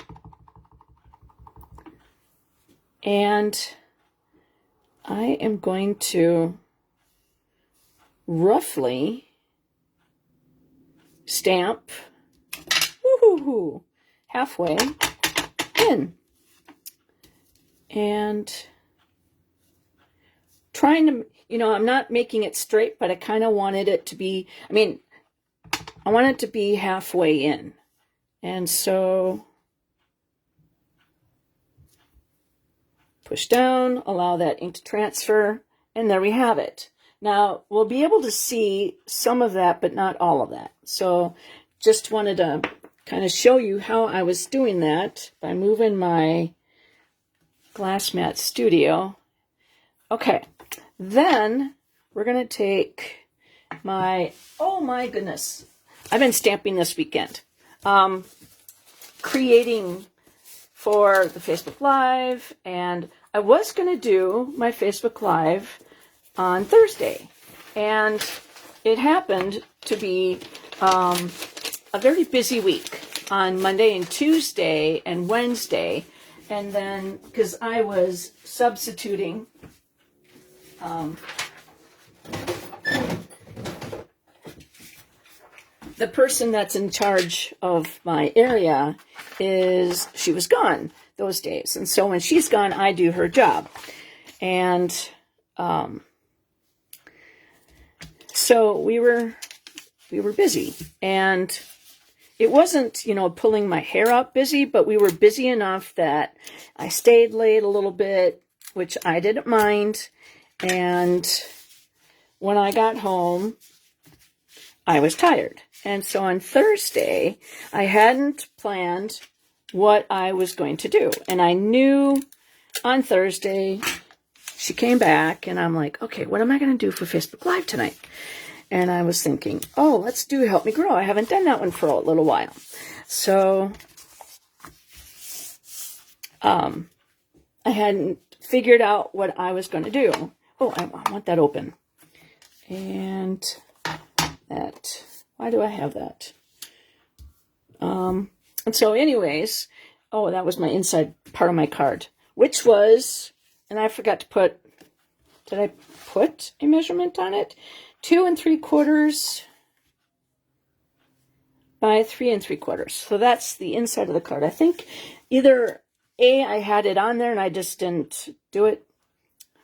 and I am going to roughly stamp halfway in. And trying to, I'm not making it straight, but I kind of wanted it to be, I want it to be halfway in. And so push down, allow that ink to transfer, and there we have it. Now, we'll be able to see some of that, but not all of that. So just wanted to kind of show you how I was doing that by moving my glass mat studio. Okay, then we're going to take my, oh my goodness, I've been stamping this weekend. Creating for the Facebook Live, and I was going to do my Facebook Live on Thursday, and it happened to be a very busy week on Monday and Tuesday and Wednesday, and then because I was substituting the person that's in charge of my area she was gone those days. And so when she's gone, I do her job. And so we were busy. And it wasn't, pulling my hair out busy, but we were busy enough that I stayed late a little bit, which I didn't mind. And when I got home, I was tired. And so on Thursday, I hadn't planned what I was going to do. And I knew on Thursday, she came back, and I'm like, okay, what am I going to do for Facebook Live tonight? And I was thinking, oh, let's do Help Me Grow. I haven't done that one for a little while. So I hadn't figured out what I was going to do. Oh, I want that open. And that, why do I have that? And so anyways, oh, that was my inside part of my card, which was, and I forgot to put, did I put a measurement on it? 2 3/4 by 3 3/4. So that's the inside of the card. I think either I had it on there and I just didn't do it,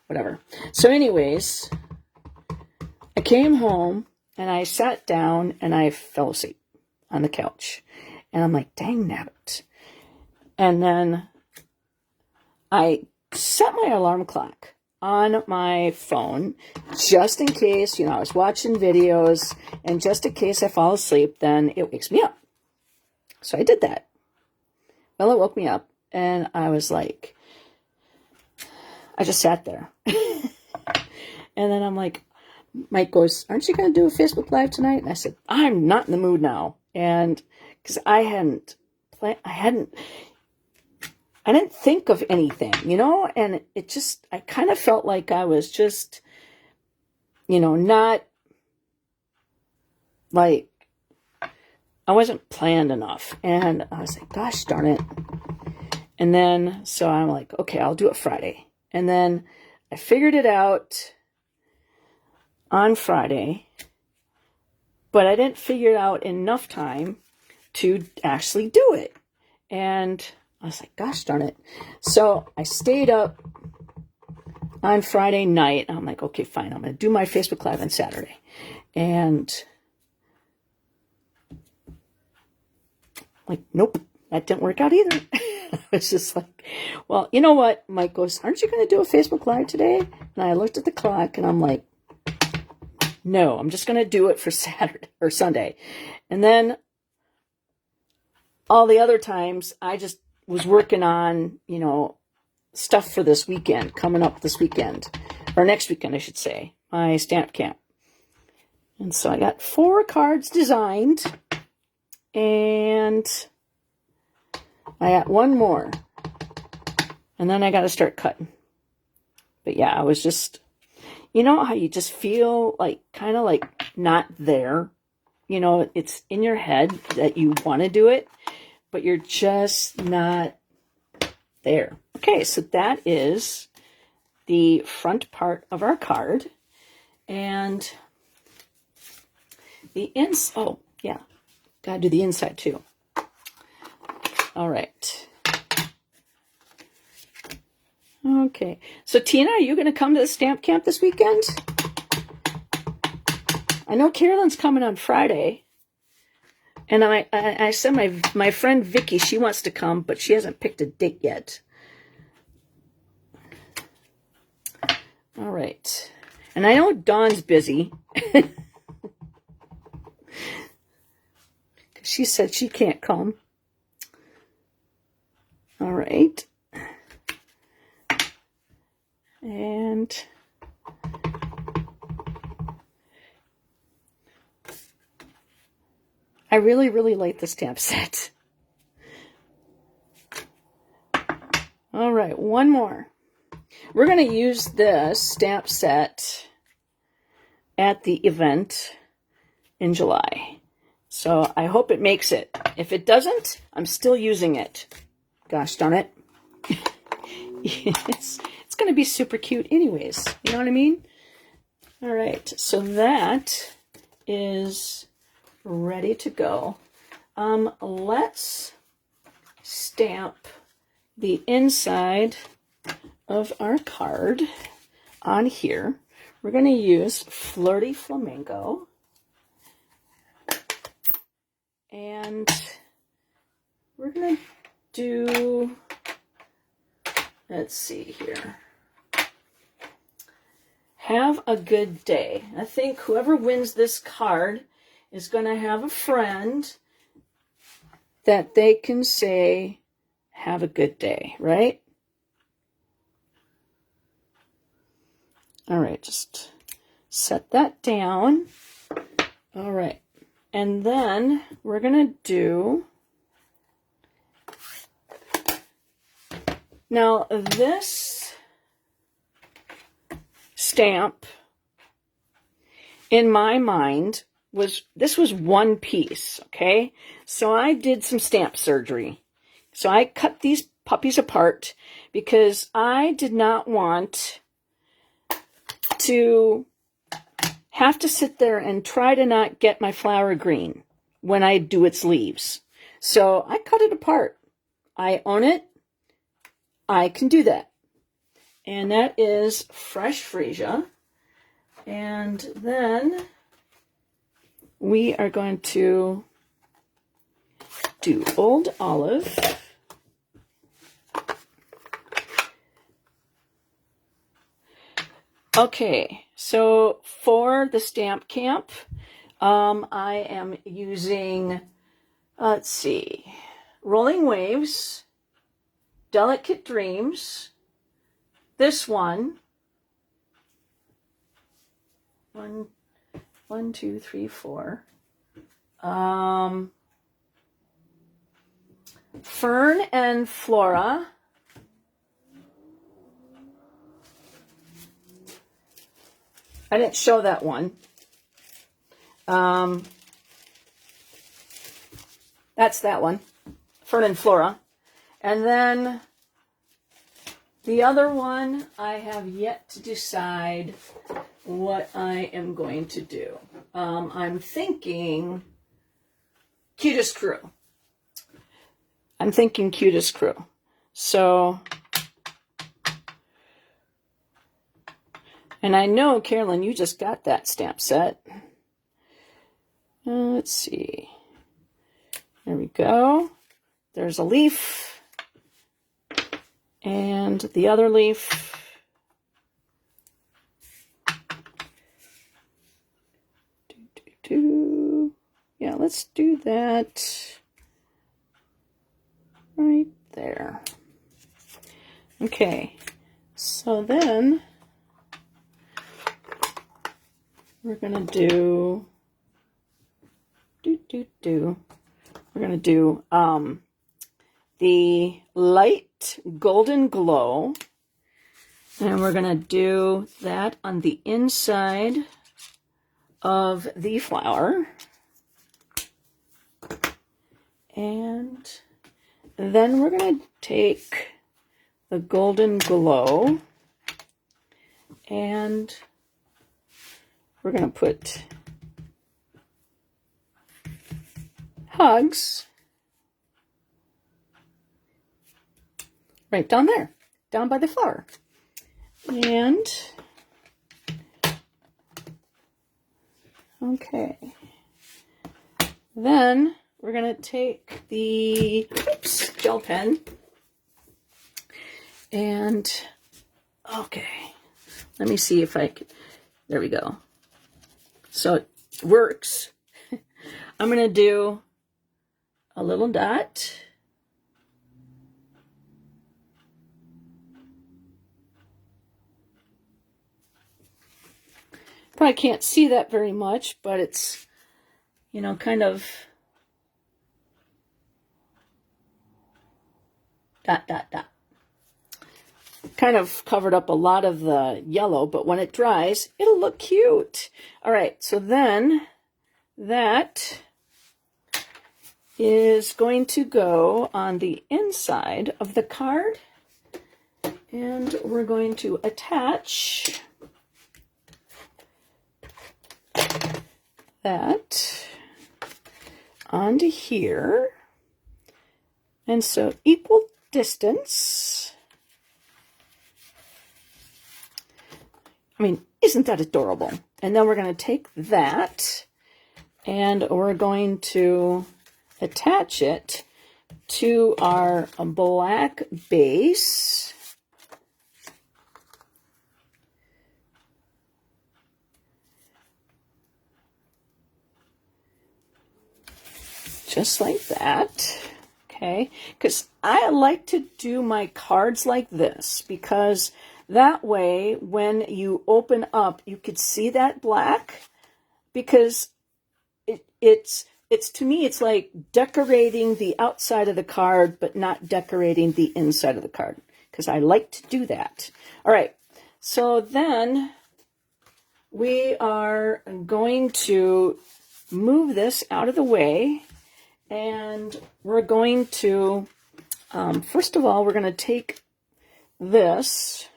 whatever. So anyways, I came home and I sat down and I fell asleep on the couch. And I'm like, dang nabbit. And then I set my alarm clock on my phone just in case, I was watching videos, and just in case I fall asleep, then it wakes me up. So I did that. Well, it woke me up, and I was like, I just sat there. And then I'm like, Mike goes, aren't you going to do a Facebook Live tonight? And I said, I'm not in the mood now. And because I hadn't, I didn't think of anything, you know, and it just, I kind of felt like I was just, you know, not like, I wasn't planned enough. And I was like, gosh darn it. And then, so I'm like, okay, I'll do it Friday. And then I figured it out on Friday, but I didn't figure it out enough time to actually do it. And I was like, gosh darn it. So I stayed up on Friday night. I'm like, okay, fine. I'm going to do my Facebook Live on Saturday. And like, nope, that didn't work out either. I was just like, well, you know what? Mike goes, aren't you going to do a Facebook Live today? And I looked at the clock and I'm like, no, I'm just going to do it for Saturday or Sunday. And then all the other times I just was working on, you know, stuff for this weekend, coming up this weekend, or next weekend, I should say, my stamp camp. And so I got 4 cards designed, and I got 1 more, and then I got to start cutting. But yeah, I was just, you know how you just feel like, kind of like not there? You know, it's in your head that you want to do it, but you're just not there. Okay, so that is the front part of our card. And the oh, yeah, gotta do the inside too. All right. Okay, so Tina, are you going to come to the stamp camp this weekend? I know Carolyn's coming on Friday. And I said my friend Vicky, she wants to come, but she hasn't picked a date yet. All right. And I know Dawn's busy. She said she can't come. All right. And I really, really like the stamp set. All right, 1 more. We're going to use this stamp set at the event in July. So I hope it makes it. If it doesn't, I'm still using it. Gosh darn it. It's going to be super cute anyways. You know what I mean? All right, so that is ready to go. Let's stamp the inside of our card on here. We're going to use Flirty Flamingo. And we're going to do, let's see here. Have a good day. I think whoever wins this card is going to have a friend that they can say, have a good day, right? All right, just set that down. All right, and then we're going to do, now this stamp, in my mind, this was one piece, okay? So I did some stamp surgery. So I cut these puppies apart because I did not want to have to sit there and try to not get my flower green when I do its leaves. So I cut it apart. I own it. I can do that. And that is fresh freesia. And then we are going to do Old Olive. Okay, so for the stamp camp, I am using, let's see, Rolling Waves, Delicate Dreams, this one, one, two, three, four, Fern and Flora, I didn't show that one. That's that one, Fern and Flora. And then the other one, I have yet to decide what I am going to do. I'm thinking Cutest Crew. I'm thinking Cutest Crew. So, and I know, Carolyn, you just got that stamp set. Let's see. There we go. There's a leaf. And the other leaf. Yeah, let's do that right there. Okay, so then we're gonna do we're gonna do the light golden glow, and we're gonna do that on the inside of the flower. And then we're going to take the golden glow and we're going to put hugs right down there, down by the flower. And okay, then we're going to take the gel pen and, okay, let me see if I can, there we go. So it works. I'm going to do a little dot. Probably can't see that very much, but it's, you know, kind of dot, dot, dot. Kind of covered up a lot of the yellow, but when it dries, it'll look cute. All right, so then that is going to go on the inside of the card, and we're going to attach that onto here. And so equal distance. I mean, isn't that adorable? And then we're going to take that and we're going to attach it to our black base. Just like that. Okay, because I like to do my cards like this because that way when you open up you could see that black, because it's to me it's like decorating the outside of the card but not decorating the inside of the card, because I like to do that. All right, so then we are going to move this out of the way. And we're going to, first of all, we're going to take this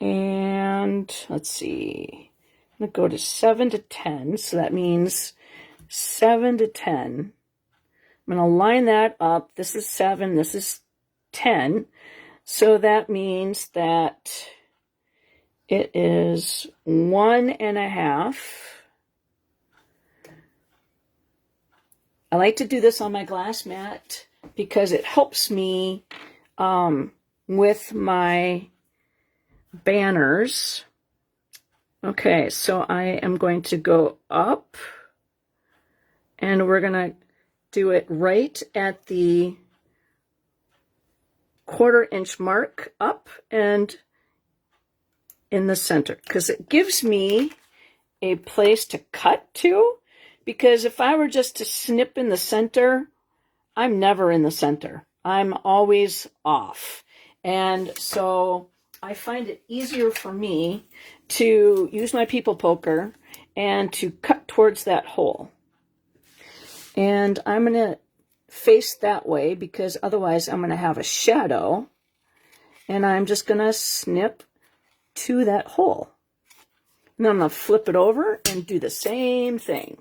and let's see, I'm going to go to 7 to 10. So that means 7 to 10. I'm going to line that up. This is 7, this is 10. So that means that it is 1.5. I like to do this on my glass mat because it helps me with my banners. Okay, so I am going to go up and we're going to do it right at the 1/4 inch mark up and in the center, because it gives me a place to cut to. Because if I were just to snip in the center, I'm never in the center. I'm always off. And so I find it easier for me to use my people poker and to cut towards that hole. And I'm going to face that way because otherwise I'm going to have a shadow. And I'm just going to snip to that hole. And then I'm going to flip it over and do the same thing.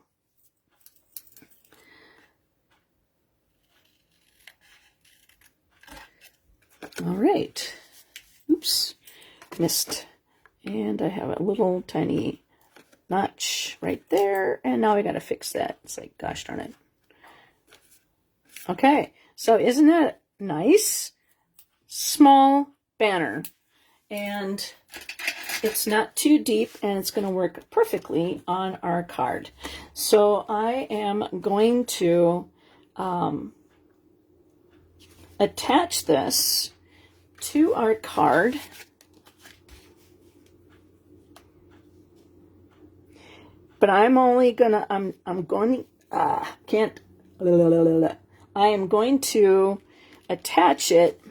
All right. Oops, missed. And I have a little tiny notch right there. And now I got to fix that. It's like, gosh darn it. Okay, so isn't that nice? Small banner. And it's not too deep, and it's going to work perfectly on our card. So I am going to attach this to our card. But I'm only gonna, I am going to attach it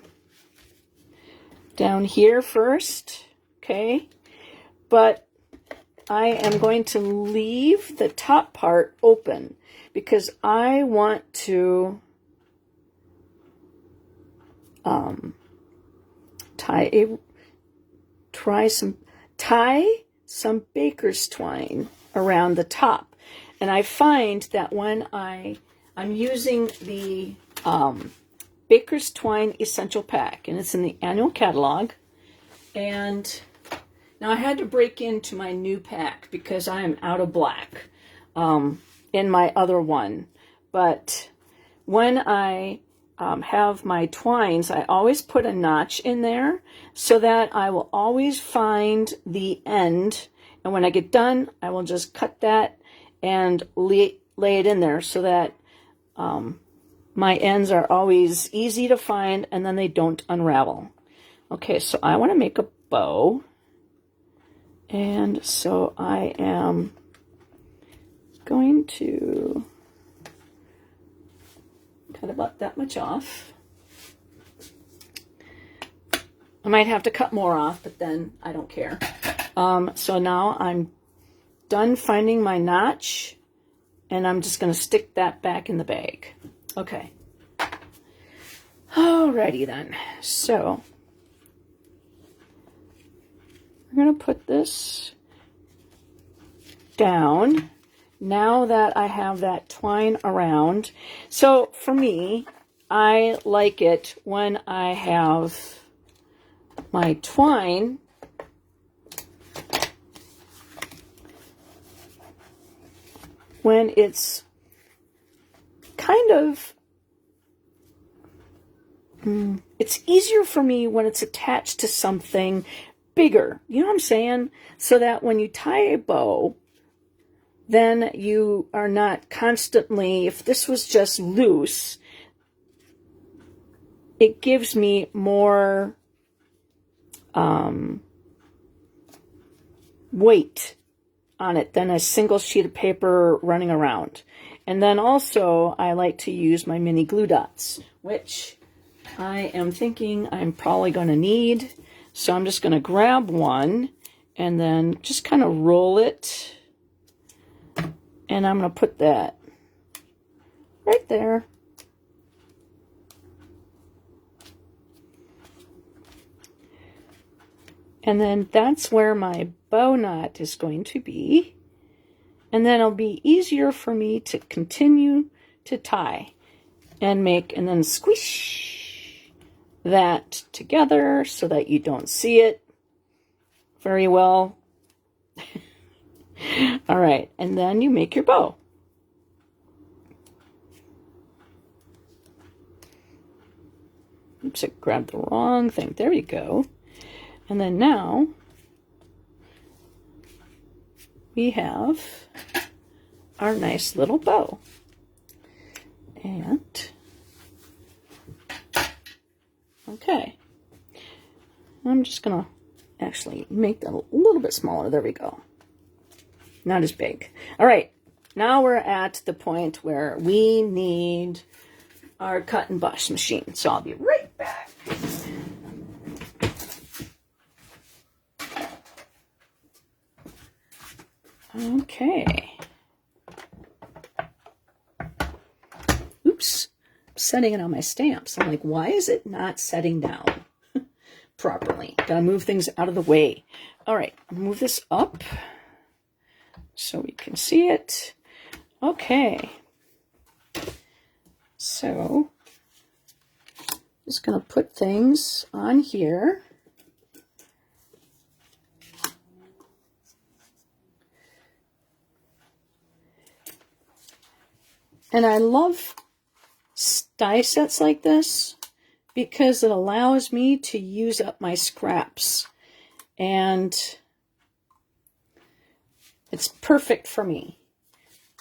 down here first, okay? But I am going to leave the top part open because I want to tie some baker's twine around the top. And I find that when I'm using the Baker's Twine Essential Pack, and it's in the annual catalog. And now I had to break into my new pack because I am out of black in my other one. But when I have my twines, I always put a notch in there so that I will always find the end. And when I get done, I will just cut that and lay it in there so that my ends are always easy to find and then they don't unravel. Okay, so I want to make a bow. And so I am going to cut about that much off. I might have to cut more off, but then I don't care. So now I'm done finding my notch, and I'm just going to stick that back in the bag. Okay. Alrighty then. So we're going to put this down now that I have that twine around. So for me, I like it when I have my twine when it's kind of, it's easier for me when it's attached to something bigger. You know what I'm saying? So that when you tie a bow, then you are not constantly, if this was just loose, it gives me more weight on it than a single sheet of paper running around. And then also I like to use my mini glue dots, which I am thinking I'm probably going to need. So I'm just going to grab one and then just kind of roll it. And I'm going to put that right there. And then that's where my bow knot is going to be. And then it'll be easier for me to continue to tie and then squish that together so that you don't see it very well. All right, and then you make your bow. Oops, I grabbed the wrong thing. There you go. And then now we have our nice little bow. And okay, I'm just gonna actually make that a little bit smaller. There we go. Not as big. All right, now we're at the point where we need our cut and bust machine. So I'll be right back. Okay. Oops. I'm setting it on my stamps. I'm like, why is it not setting down properly? Gotta move things out of the way. All right, move this up so we can see it. Okay. So, just gonna put things on here. And I love die sets like this because it allows me to use up my scraps. And it's perfect for me.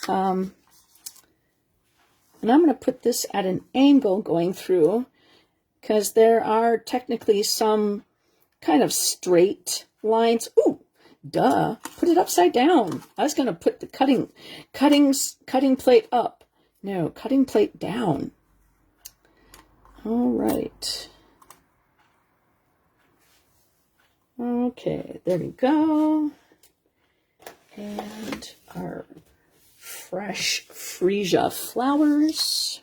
And I'm going to put this at an angle going through because there are technically some kind of straight lines. Ooh, duh. Put it upside down. I was going to put the cutting plate up. No, cutting plate down. All right. Okay, there we go. And our fresh freesia flowers.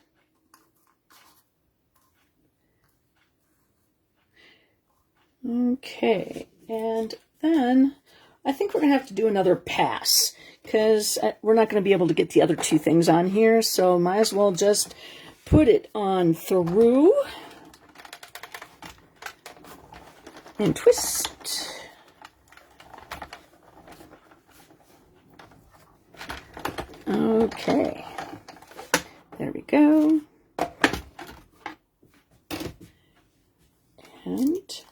Okay, and then I think we're going to have to do another pass because we're not going to be able to get the other two things on here, so might as well just put it on through and twist. Okay, there we go. And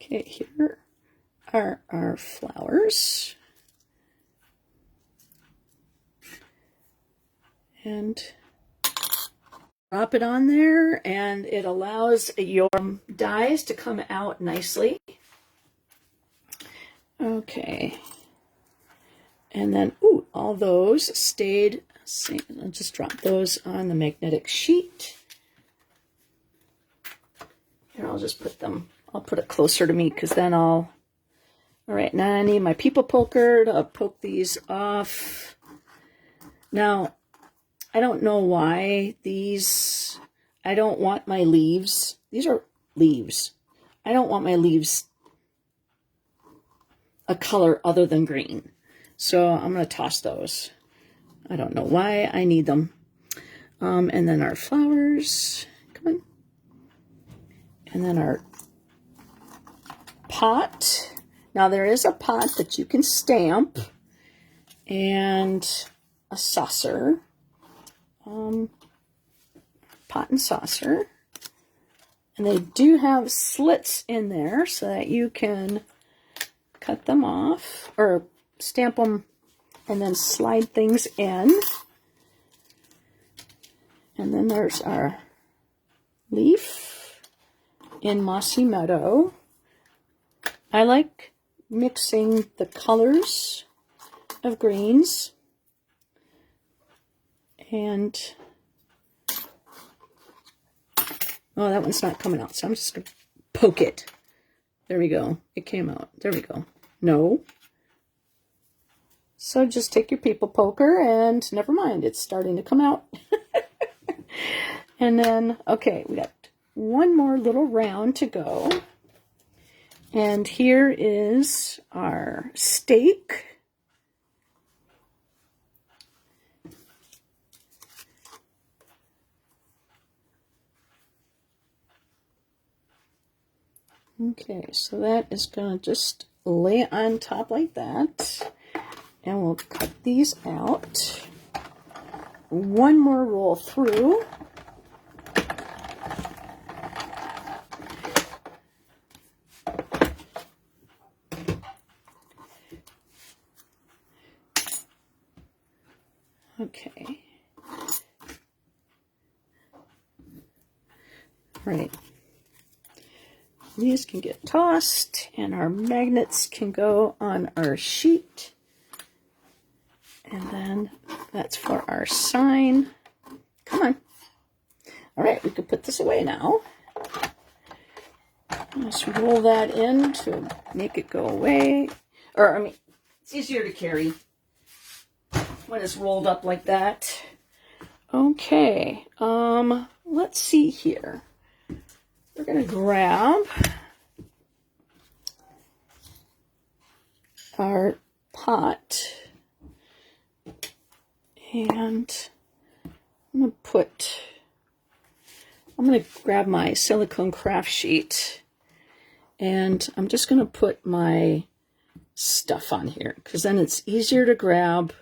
okay, here are our flowers. And drop it on there, and it allows your dies to come out nicely. Okay. And then, ooh, all those stayed. See, I'll just drop those on the magnetic sheet. Here, I'll just put them, I'll put it closer to me because then all right, now I need my people poker to poke these off. Now, I don't know why I don't want my leaves. These are leaves. I don't want my leaves a color other than green. So I'm going to toss those. I don't know why I need them. And then our flowers. Come on. And then our pot. Now there is a pot that you can stamp. And a saucer. Pot and saucer. And they do have slits in there so that you can cut them off or stamp them and then slide things in. And then there's our leaf in Mossy Meadow. I like mixing the colors of greens. And oh, that one's not coming out, so I'm just going to poke it. There we go. It came out. There we go. No. So just take your people poker and never mind. It's starting to come out. And then, okay, we got one more little round to go. And here is our stake. Okay, so that is going to just lay on top like that. And we'll cut these out. One more roll through. Okay. Right. These can get tossed, and our magnets can go on our sheet. And then that's for our sign. Come on. All right, we can put this away now. Just roll that in to make it go away. Or, I mean, it's easier to carry when it's rolled up like that. Okay, let's see here. We're going to grab our pot, and I'm going to grab my silicone craft sheet, and I'm just going to put my stuff on here because then it's easier to grab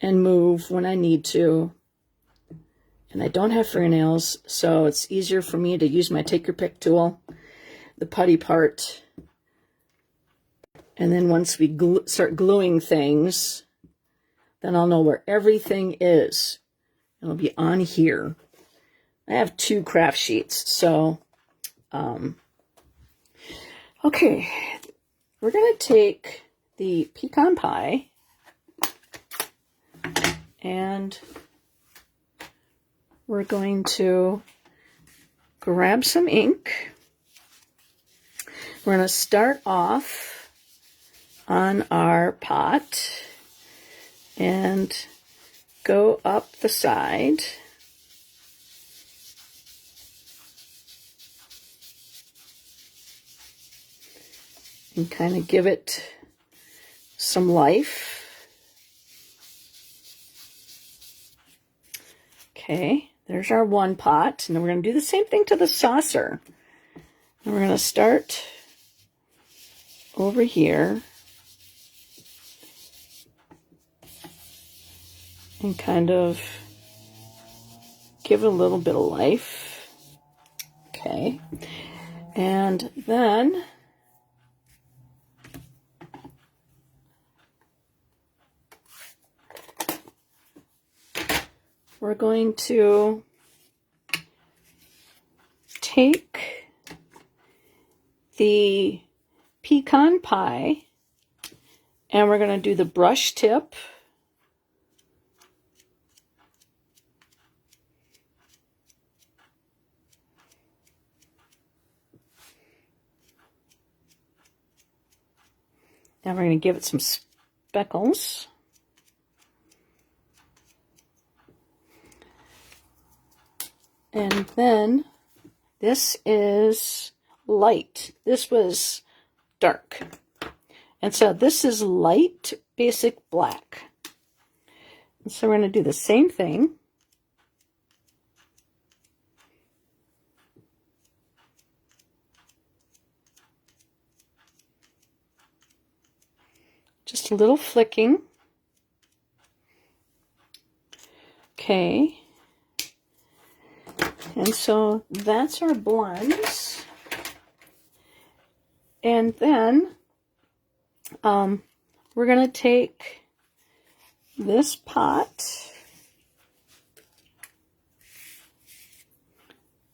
and move when I need to. And I don't have fingernails, so it's easier for me to use my take your pick tool, the putty part. And then once we start gluing things, then I'll know where everything is. It'll be on here. I have 2 craft sheets, so, okay. We're going to take the pecan pie and we're going to grab some ink. We're going to start off on our pot and go up the side. And kind of give it some life. Okay, there's our one pot. And then we're going to do the same thing to the saucer. And we're going to start over here and kind of give it a little bit of life. Okay, and then we're going to take the pecan pie and we're going to do the brush tip. Now we're going to give it some speckles. And then this is light. This was dark. And so this is light, basic black. And so we're going to do the same thing. Just a little flicking. Okay. And so that's our blends. And then we're going to take this pot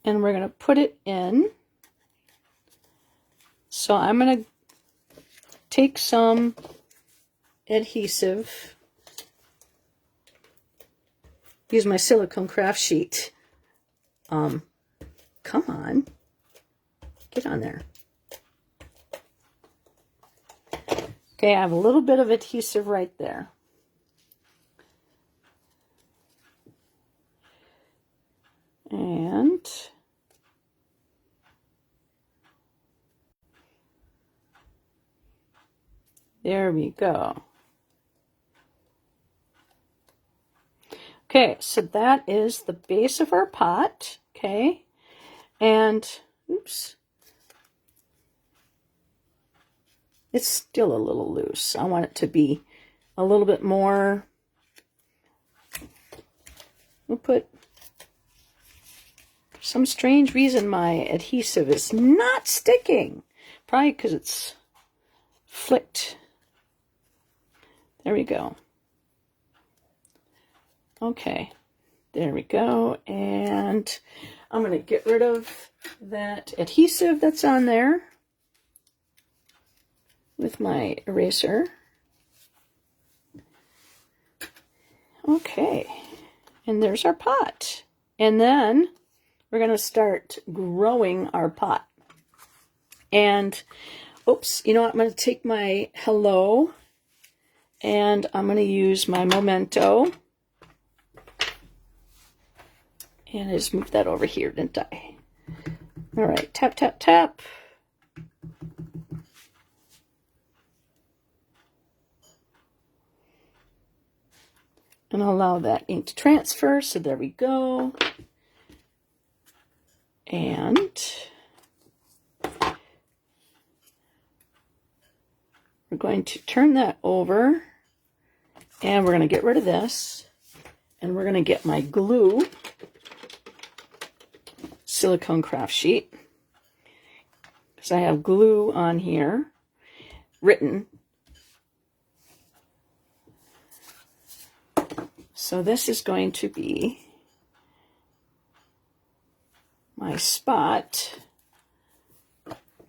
and we're going to put it in. So I'm going to take some adhesive, use my silicone craft sheet. Come on, get on there. Okay, I have a little bit of adhesive right there. And there we go. Okay, so that is the base of our pot, okay? And, oops, it's still a little loose. I want it to be a little bit more. We'll put, for some strange reason, my adhesive is not sticking. Probably because it's flicked. There we go. Okay, there we go. And I'm going to get rid of that adhesive that's on there with my eraser. Okay, and there's our pot. And then we're going to start growing our pot. And, oops, you know what? I'm going to take my hello and I'm going to use my memento. And I just moved that over here, didn't I? All right, tap, tap, tap. And I'll allow that ink to transfer. So there we go. And we're going to turn that over. And we're going to get rid of this. And we're going to get my glue silicone craft sheet. Because I have glue on here written. So this is going to be my spot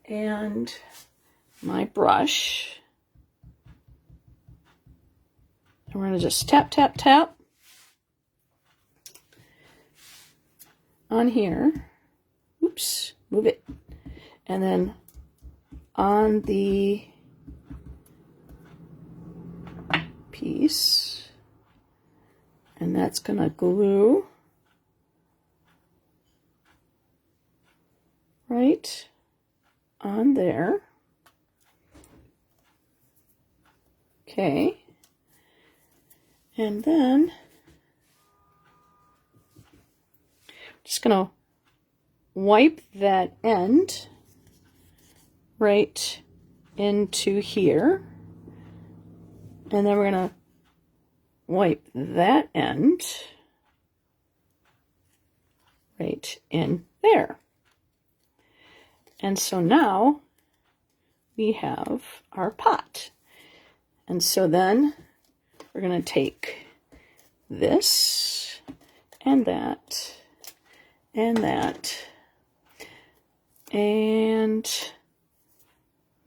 and my brush. And we're going to just tap, tap, tap on here. Oops, move it. And then on the piece. And that's going to glue right on there. Okay. And then I'm just going to wipe that end right into here. And then we're going to wipe that end right in there. And so now we have our pot. And so then we're going to take this and that and that and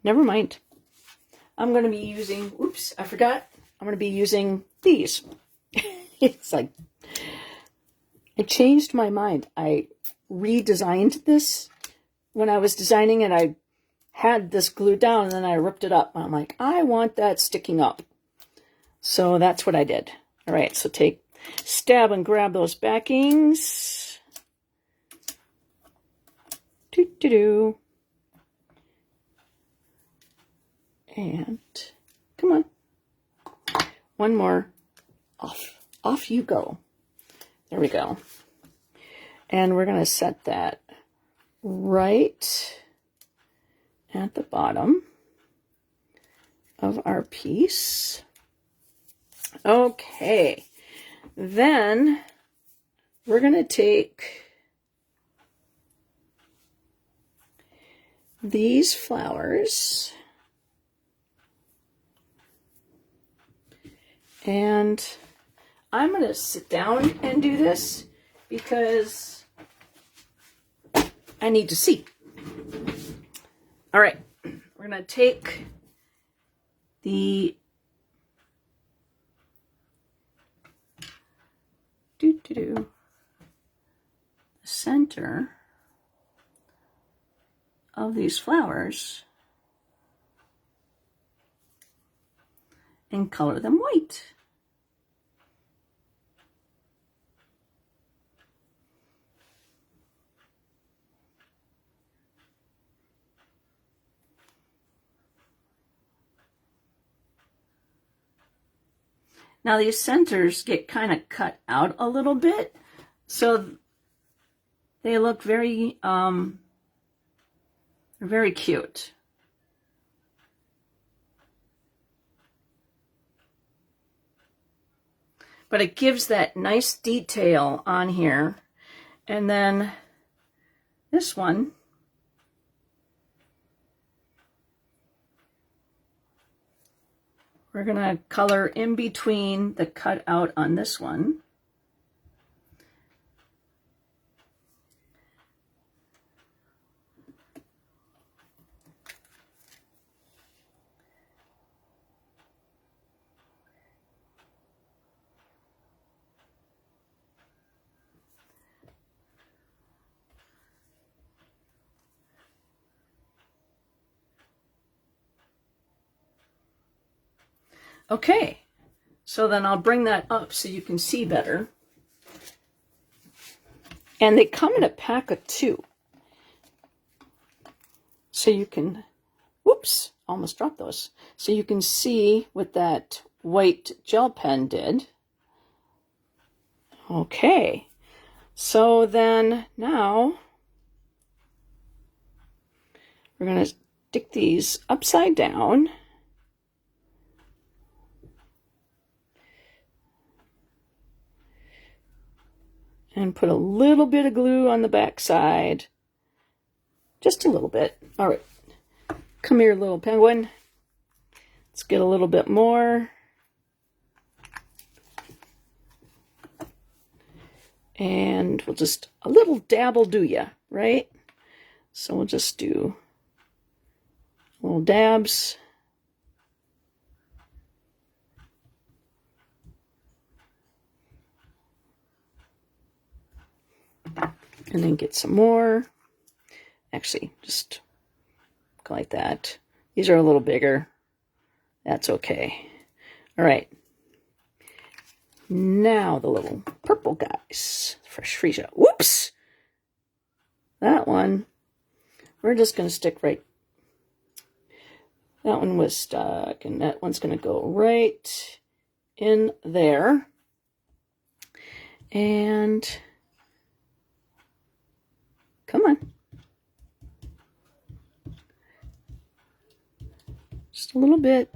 never mind. I'm going to be using, oops, I forgot. I'm going to be using these. It's like, I changed my mind. I redesigned this. When I was designing it, I had this glued down and then I ripped it up. I'm like, I want that sticking up. So that's what I did. All right, so take, stab and grab those backings. Doo-doo-doo. And come on. One more. Off you go. There we go. And we're going to set that right at the bottom of our piece. Okay. Then we're going to take these flowers and I'm going to sit down and do this because I need to see. All right, we're going to take the center of these flowers and color them white. Now these centers get kind of cut out a little bit, so they look very, very cute. But it gives that nice detail on here. And then this one, we're gonna color in between the cutout on this one. Okay, so then I'll bring that up so you can see better. And they come in a pack of 2. So you can, whoops, almost dropped those. So you can see what that white gel pen did. Okay, so then now we're going to stick these upside down. And put a little bit of glue on the back side. Just a little bit. All right. Come here, little penguin. Let's get a little bit more. And we'll just, a little dab will do ya, right? So we'll just do little dabs. And then get some more. Actually, just go like that. These are a little bigger. That's okay. All right. Now the little purple guys. Fresh freesia. Whoops! That one, we're just going to stick right. That one was stuck, and that one's going to go right in there. And come on. Just a little bit.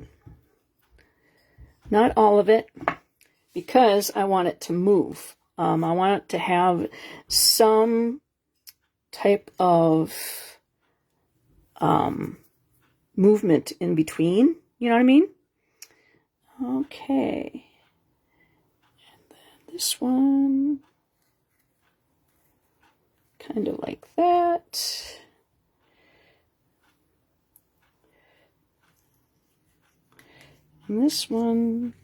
Not all of it, because I want it to move. I want it to have some type of movement in between. You know what I mean? Okay. And then this one. Kind of like that. And this one,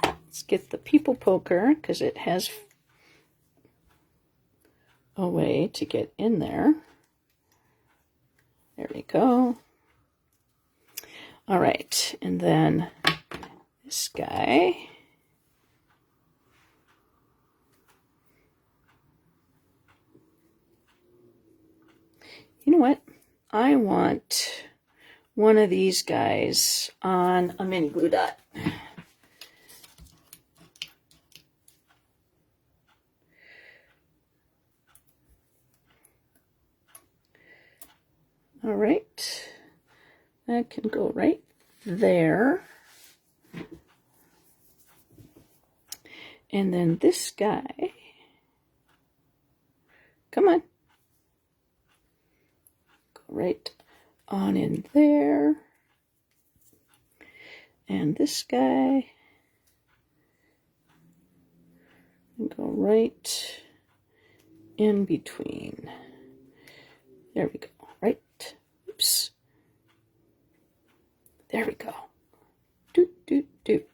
let's get the people poker because it has a way to get in there. There we go. All right, and then this guy. You know what? I want one of these guys on a mini glue dot. All right, that can go right there. And then this guy, come on, go right on in there. And this guy, and go right in between. There we go, right? Oops. There we go. Doot, doot, doot.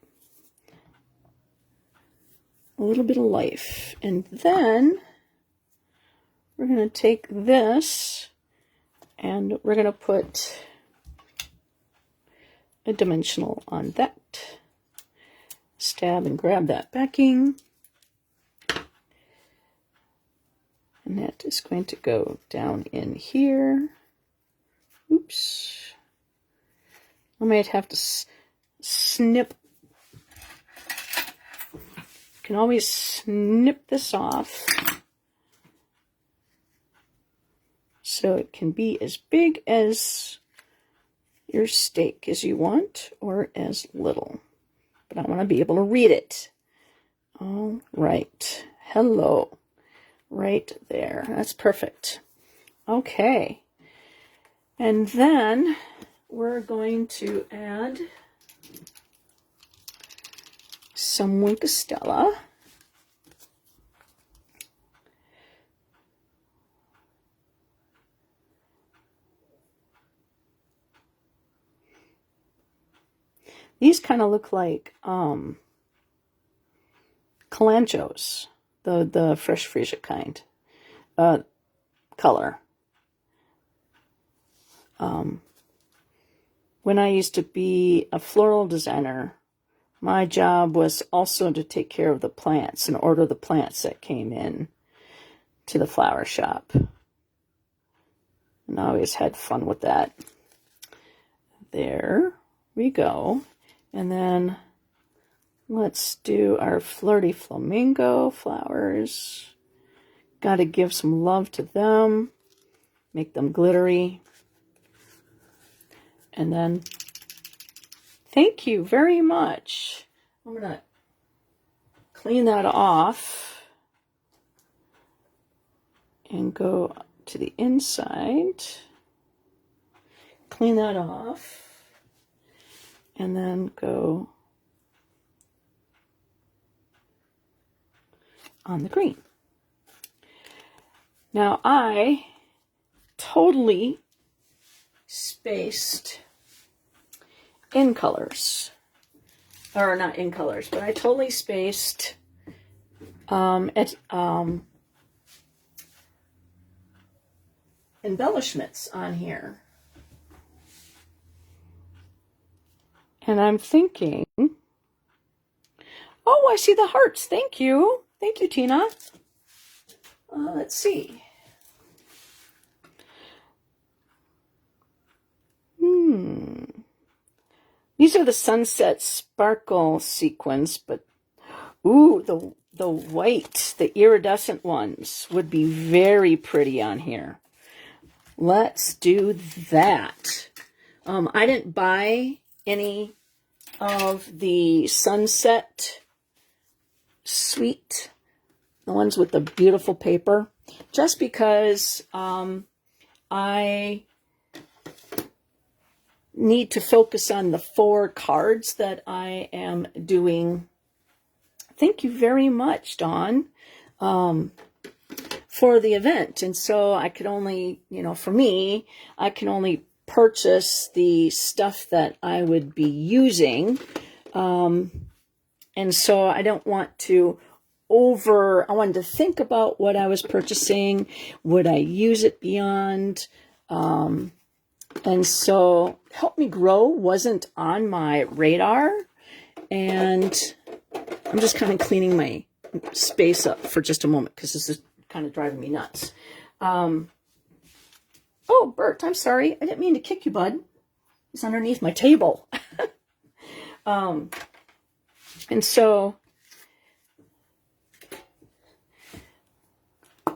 A little bit of life. And then we're going to take this and we're going to put a dimensional on that. Stab and grab that backing. And that is going to go down in here. Oops. I might have to snip. You can always snip this off so it can be as big as your steak as you want or as little. But I want to be able to read it. All right. Hello. Right there. That's perfect. Okay. And then we're going to add some Winkostella. These kind of look like calanchos, the fresh freesia kind color. when I used to be a floral designer, my job was also to take care of the plants and order the plants that came in to the flower shop. And I always had fun with that. There we go. And then let's do our flirty flamingo flowers. Got to give some love to them. Make them glittery. And then, thank you very much. I'm going to clean that off and go to the inside. Clean that off. And then go on the green. Now I totally spaced in colors, or not in colors, but I totally spaced embellishments on here. And I'm thinking, oh, I see the hearts. Thank you. Thank you, Tina. Let's see. These are the Sunset Sparkle sequins, but ooh, the white, the iridescent ones would be very pretty on here. Let's do that. I didn't buy any of the Sunset Suite, the ones with the beautiful paper, just because I need to focus on the 4 cards that I am doing. Thank you very much, Dawn, for the event. And so I could only, for me, I can only purchase the stuff that I would be using. And so I don't want to I wanted to think about what I was purchasing. Would I use it beyond? And so Help Me Grow wasn't on my radar. And I'm just kind of cleaning my space up for just a moment because this is kind of driving me nuts. Oh, Bert, I'm sorry. I didn't mean to kick you, bud. It's underneath my table. And so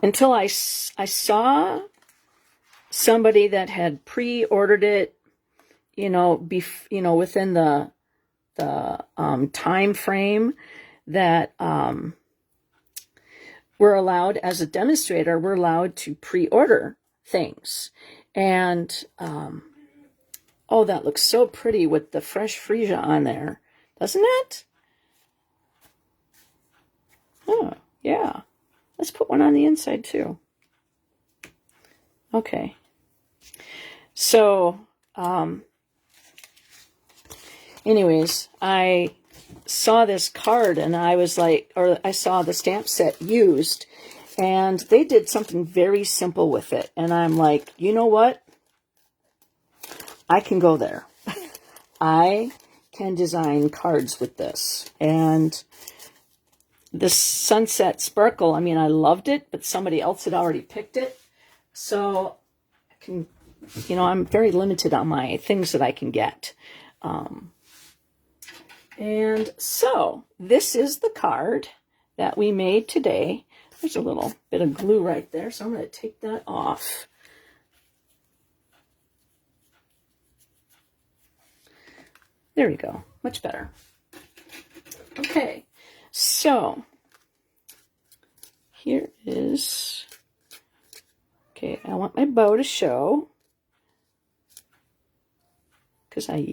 until I saw somebody that had pre-ordered it, within the time frame that we're allowed, as a demonstrator, we're allowed to pre-order things. And oh, that looks so pretty with the fresh freesia on there, doesn't it? Oh, yeah. Let's put one on the inside too. Okay. So, anyways, I saw this card and I was like, or I saw the stamp set used, and they did something very simple with it. And I'm like, you know what? I can go there. I can design cards with this. And the Sunset Sparkle, I mean, I loved it, but somebody else had already picked it. So I can, I'm very limited on my things that I can get. And so this is the card that we made today. There's a little bit of glue right there, so I'm going to take that off. There we go. Much better. Okay. So here is, okay, I want my bow to show because I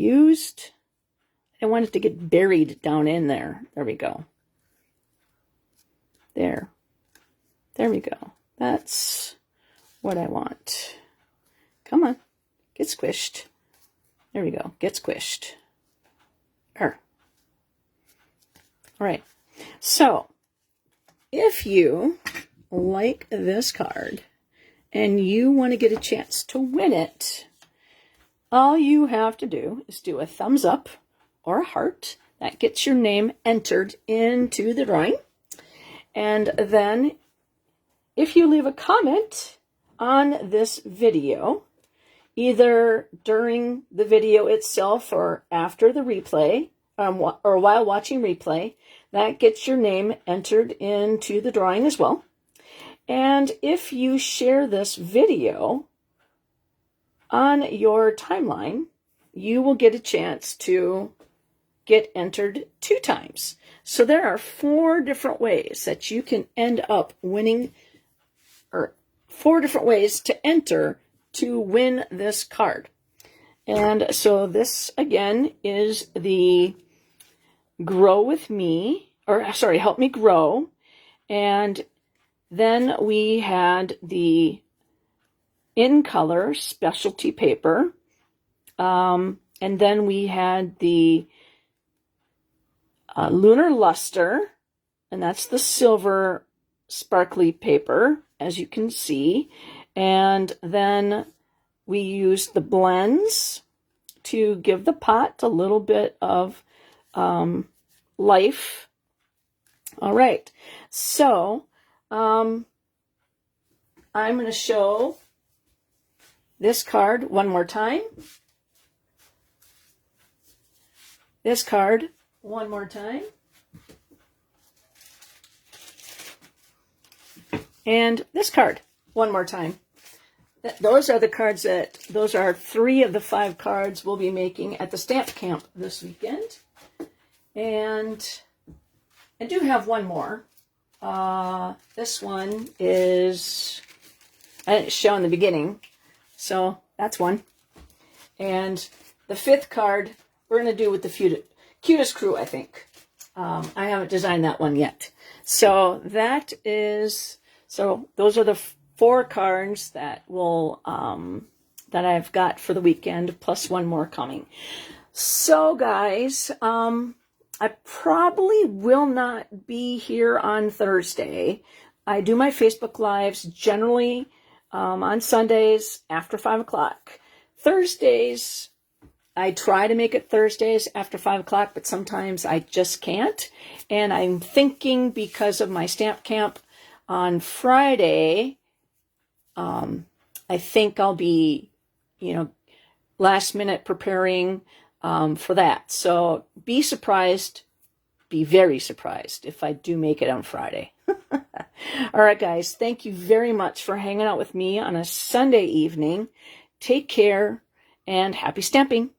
want it to get buried down in there. There we go. There we go. That's what I want. Come on, get squished. There we go, get squished. All right. So, if you like this card and you want to get a chance to win it, all you have to do is do a thumbs up or a heart. That gets your name entered into the drawing. And then if you leave a comment on this video, either during the video itself or after the replay, or while watching replay, that gets your name entered into the drawing as well. And if you share this video on your timeline, you will get a chance to get entered 2 times. So there are 4 different ways that you can end up winning, or 4 different ways to enter to win this card. And so this again is the Grow With Me, or sorry, Help Me Grow. And then we had the In Color specialty paper. And then we had the Lunar Luster, and that's the silver sparkly paper, as you can see. And then we used the blends to give the pot a little bit of life. All right, so I'm going to show this card one more time. This card one more time. And this card one more time. Those are the cards those are 3 of the 5 cards we'll be making at the stamp camp this weekend. And I do have one more. This one is, I didn't show in the beginning, so that's one. And the 5th card we're going to do with the Cutest Crew, I think. I haven't designed that one yet. So that is, so those are the 4 cards that will that I've got for the weekend, plus one more coming. So guys, I probably will not be here on Thursday. I do my Facebook Lives generally on Sundays after 5 o'clock. Thursdays, I try to make it Thursdays after 5 o'clock, but sometimes I just can't. And I'm thinking because of my stamp camp on Friday, I think I'll be, last minute preparing for that. So be surprised, be very surprised if I do make it on Friday. All right, guys, thank you very much for hanging out with me on a Sunday evening. Take care and happy stamping.